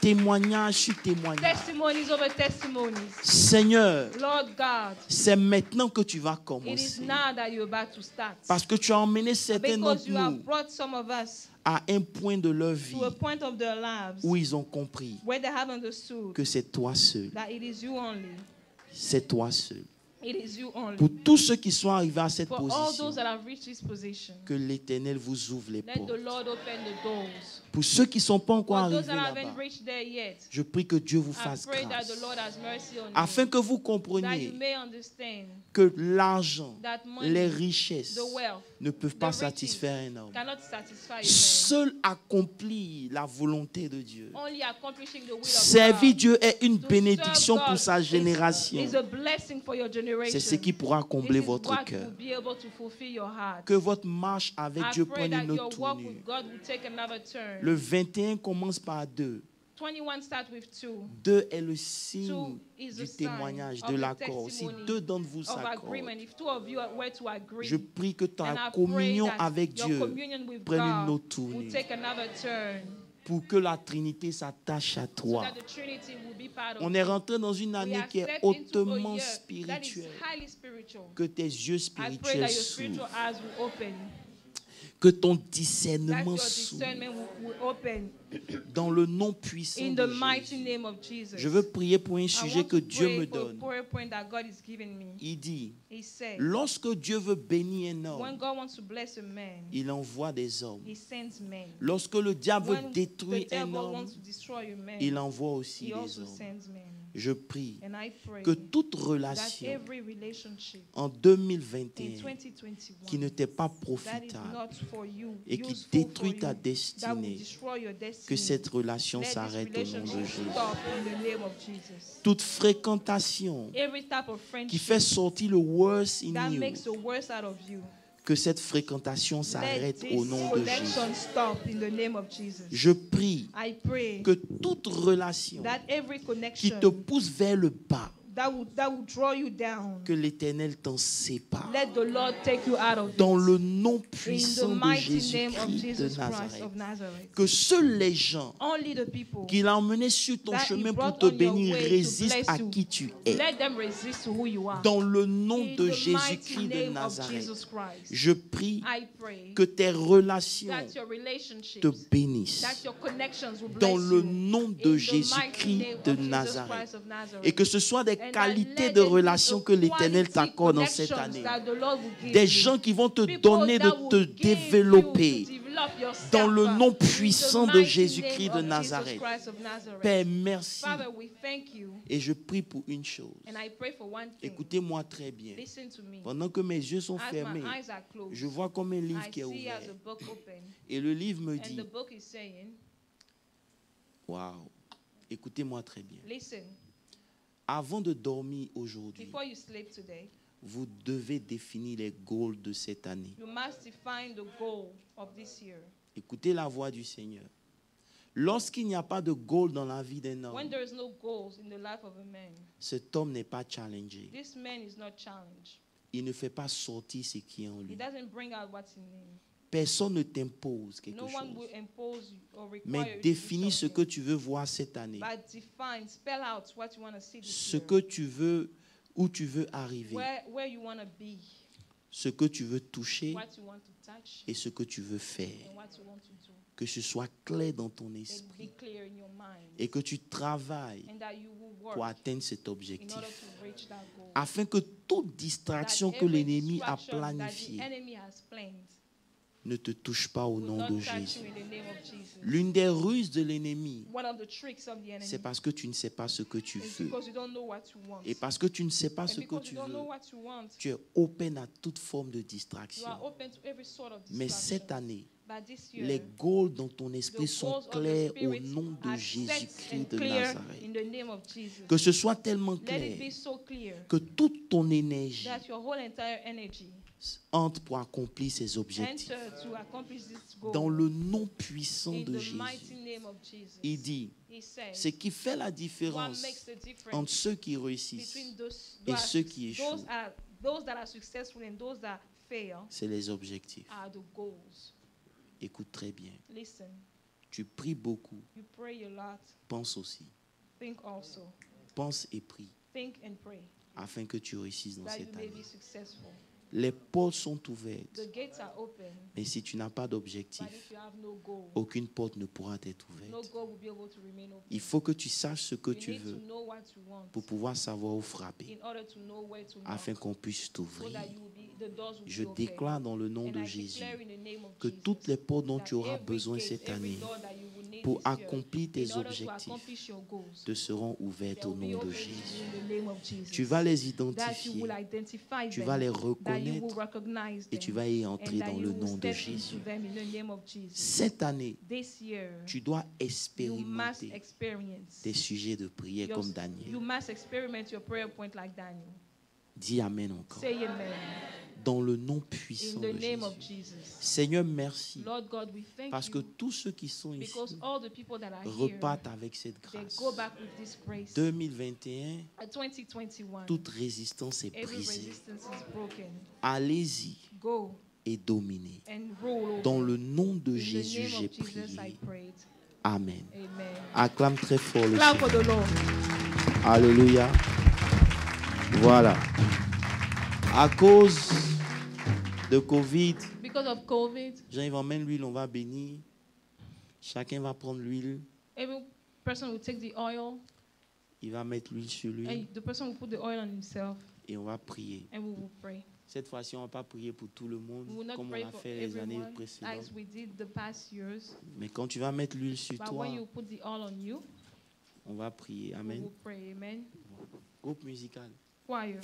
témoignage sur témoignage. Testimonies over testimonies. Seigneur, Lord God, c'est maintenant que tu vas it is commencer. now that you're about to start. Parce que tu as emmené certains Because d'entre you have nous brought some of us à un point de leur vie to a point of their lives où ils ont compris where they have understood que c'est toi seul. that it is you only. C'est toi seul. It is you only. Pour tous ceux qui sont arrivés à cette For all position, those that have reached this position, que l'Éternel vous ouvre les let the portes. Lord open the doors. Pour ceux qui ne sont pas encore For those arrivés that haven't là-bas, reached there yet, je prie que Dieu vous I fasse pray that grâce. the Lord has mercy on Afin you, que vous that compreniez you may understand que l'argent, that money, les richesses the wealth, ne peuvent the pas riches satisfaire un homme. cannot satisfy a man. Seul accomplir la volonté de Dieu. Only accomplishing the will of Servir God Dieu est une to bénédiction serve pour God sa génération. is a blessing for your generation. C'est ce qui pourra combler This is votre what cœur. will be able to fulfill your heart. Que votre marche avec I Dieu pray prenne that une your autre walk tournure. with God will take another turn. Le 21 commence par 2. 21 start with 2. 2 est le signe Two is du the sign témoignage, of de the l'accord. Si testimony 2 d'entre vous of s'accordent, agreement. If 2 of you were to agree, je prie que and I ta pray communion that avec your Dieu communion with prenne une God autre will tournure. take another turn, Pour que la Trinité s'attache à so toi. that the Trinity will be part of On you. est rentré dans une We année are qui est stepped into a hautement year that is spirituelle. highly spiritual. Que tes yeux I pray spirituels that your spiritual s'ouvrent. eyes will open, Que ton that discernement your s'ouvre. discernment will open Dans le nom puissant in de the mighty Jésus. name of Jesus. Je veux prier pour un I sujet want que to Dieu pray me for a donne. prayer point that God is giving me. Il dit, He said, lorsque Dieu veut bénir un when homme, God wants to bless a man, il envoie des hommes. He sends men. Lorsque le diable veut When détruire the un devil homme, wants to destroy a man, il envoie aussi He des also hommes. sends men. Je prie And I pray que toute that relation every relationship en in 2021 qui 2021 ne t'est pas that is profitable not for you, et qui useful for détruit ta you, that will destinée, destroy your destiny, que cette relation let this s'arrête au nom de relationship Jésus. stop in the name of Jesus. Toute fréquentation Every type of qui friendship fait sortir le worst in that you, makes the worst out of you, que cette fréquentation let s'arrête this au nom de Jésus. connection stop in the name of Jesus. Je prie I pray que toute relation that every qui connection te pousse vers le bas, that will draw you down, que l'Éternel t'en sépare. let the Lord take you out of Dans this. le nom In the puissant de mighty name of Jésus-Christ de Jesus Christ Nazareth. of Nazareth. Que seuls les gens Only the people qu'il a emmenés sur ton that he chemin pour brought te on your bénir way to résistent bless à you, qui tu es. let them resist to who you are. Dans le nom In de the Jésus-Christ mighty de name of Nazareth, Jesus Christ, je prie I pray que tes relations that your relationships, te bénissent. that your connections will bless Dans le you. nom In de the mighty Jésus-Christ name de of Jesus Nazareth. Christ of Nazareth. Et que ce soit des And that qualités let de there be relations the que l'Éternel quality t'accorde dans cette connections année. that the Lord will give Des you. gens qui vont te People donner that de will te give you développer to develop yourself dans le nom in the puissant de mighty Jésus-Christ name de of Nazareth. Jesus Christ of Nazareth. Père, merci. Father, we thank you. Et je prie pour une chose. And I pray for one thing. Écoutez-moi très bien. Listen to me. Pendant que mes yeux sont As fermés, my eyes are closed, je vois comme un livre I qui est see as ouvert. a book open. Et le livre me And dit, the book is saying, waouh, écoutez-moi très bien. listen, Avant de dormir aujourd'hui, before you sleep today, vous devez définir les goals de cette année. you must define the goal of this year. Écoutez la voix du Seigneur. Lorsqu'il n'y a pas de goal dans la vie d'un When homme, there is no goals in the life of a man, cet homme n'est pas challengé. this man is not challenged. Il ne fait pas sortir ce qui est en He lui. doesn't bring out what's in him. Personne ne t'impose quelque No one will chose. impose you or require Mais you to définis do ce que something. tu veux voir cette année. But define, spell out what you want to see this Ce year. que tu veux, où tu veux arriver. Where you want to be, Ce que tu veux toucher what you want to touch, et ce que tu veux faire. and what you want to do. Que ce soit clair dans ton It esprit. be clear in your mind. Et que tu travailles And that you will work pour atteindre cet in objectif. order to reach that goal. Afin que toute distraction That que every l'ennemi a distraction that the planifiée enemy has planned ne te touche pas au will nom not de touch Jésus. you in the name of Jesus. L'une des ruses de l'ennemi, One of the tricks of the enemy c'est parce que tu ne sais pas ce que tu is veux. because you don't know what you want. Et parce que tu ne sais pas And ce que because tu you don't know veux, what you want, tu es open à toute forme de you distraction. are open to every sort of Mais distraction. cette année, But this year, les goals dans ton the esprit sont goals of the clairs au Spirit nom de are set Jésus-Christ and de clear Nazareth. in the name of Jesus. Que ce soit tellement Let it be clair so clear que toute ton énergie that your whole entire energy entre pour accomplir ses objectifs. enter to accomplish this goal Dans le nom puissant in de the Jésus, mighty name of Jesus. il dit, He says, ce qui fait la what différence makes the difference entre ceux qui réussissent between those, et ceux qui échouent, those that are successful and those that fail c'est les objectifs. are the goals. Écoute très bien. Listen, Tu pries beaucoup. You pray a lot. Pense aussi. Think also. Pense et prie. Think and pray. Afin que tu réussisses dans That you cette may année. be successful. Les portes sont ouvertes. The gates are open. Mais si tu n'as pas But d'objectif, if you have no goal, aucune porte ne pourra être no ouverte. goal will be able to remain open. Il faut que tu saches ce que You tu need to veux know what you want pour pouvoir savoir où frapper, in order to know where to knock, afin qu'on puisse so t'ouvrir. that you will be, the doors will Je be open. déclare dans le nom And de I Jésus declare in the name of que Jesus toutes les portes dont that tu auras every besoin gate, cette every année door that you will need pour this year, accomplir tes in order to objectifs accomplish your goals, te seront ouvertes they au will be nom de open to you Jésus. in the name of Jesus. Tu vas les That you identifier, will identify tu them, vas les that you will reconnaître recognize et them, tu vas y entrer and that dans you le will nom de step Jésus. into them in the name of Jesus. Cette année, This year, tu dois you must expérimenter experience tes sujets de prière your- comme you Daniel. must experiment your prayer point like Daniel. Dis Amen encore. Say amen. Dans le nom In puissant the de name of Jésus. Jesus. Seigneur, merci. Lord God, we thank Parce que you tous ceux qui sont ici because all the people that are here, repartent avec cette they grâce. go back with this grace. 2021, 2021, toute résistance est every brisée. resistance is broken. Allez-y Go et dominez. and roll over. Dans le nom de In Jésus, the j'ai name of Jesus, I prié. prayed. Amen. Amen. Acclame très fort le Clap for Seigneur. the Lord. Alléluia. Voilà. À cause de Covid, Because of COVID, Jean-Yves emmène l'huile, on va bénir. Chacun va prendre l'huile. every person will take the oil, Il va mettre l'huile sur lui and the person will put the oil on himself, et on va prier. and we will pray. Cette fois-ci, on ne va pas prier pour tout le monde We will not comme on pray a for fait les années everyone précédentes. as we did the past years. Mais quand tu vas mettre l'huile sur But toi, when you put the oil on you, on va prier. we Amen. will pray. Amen. Groupe musical. Choir.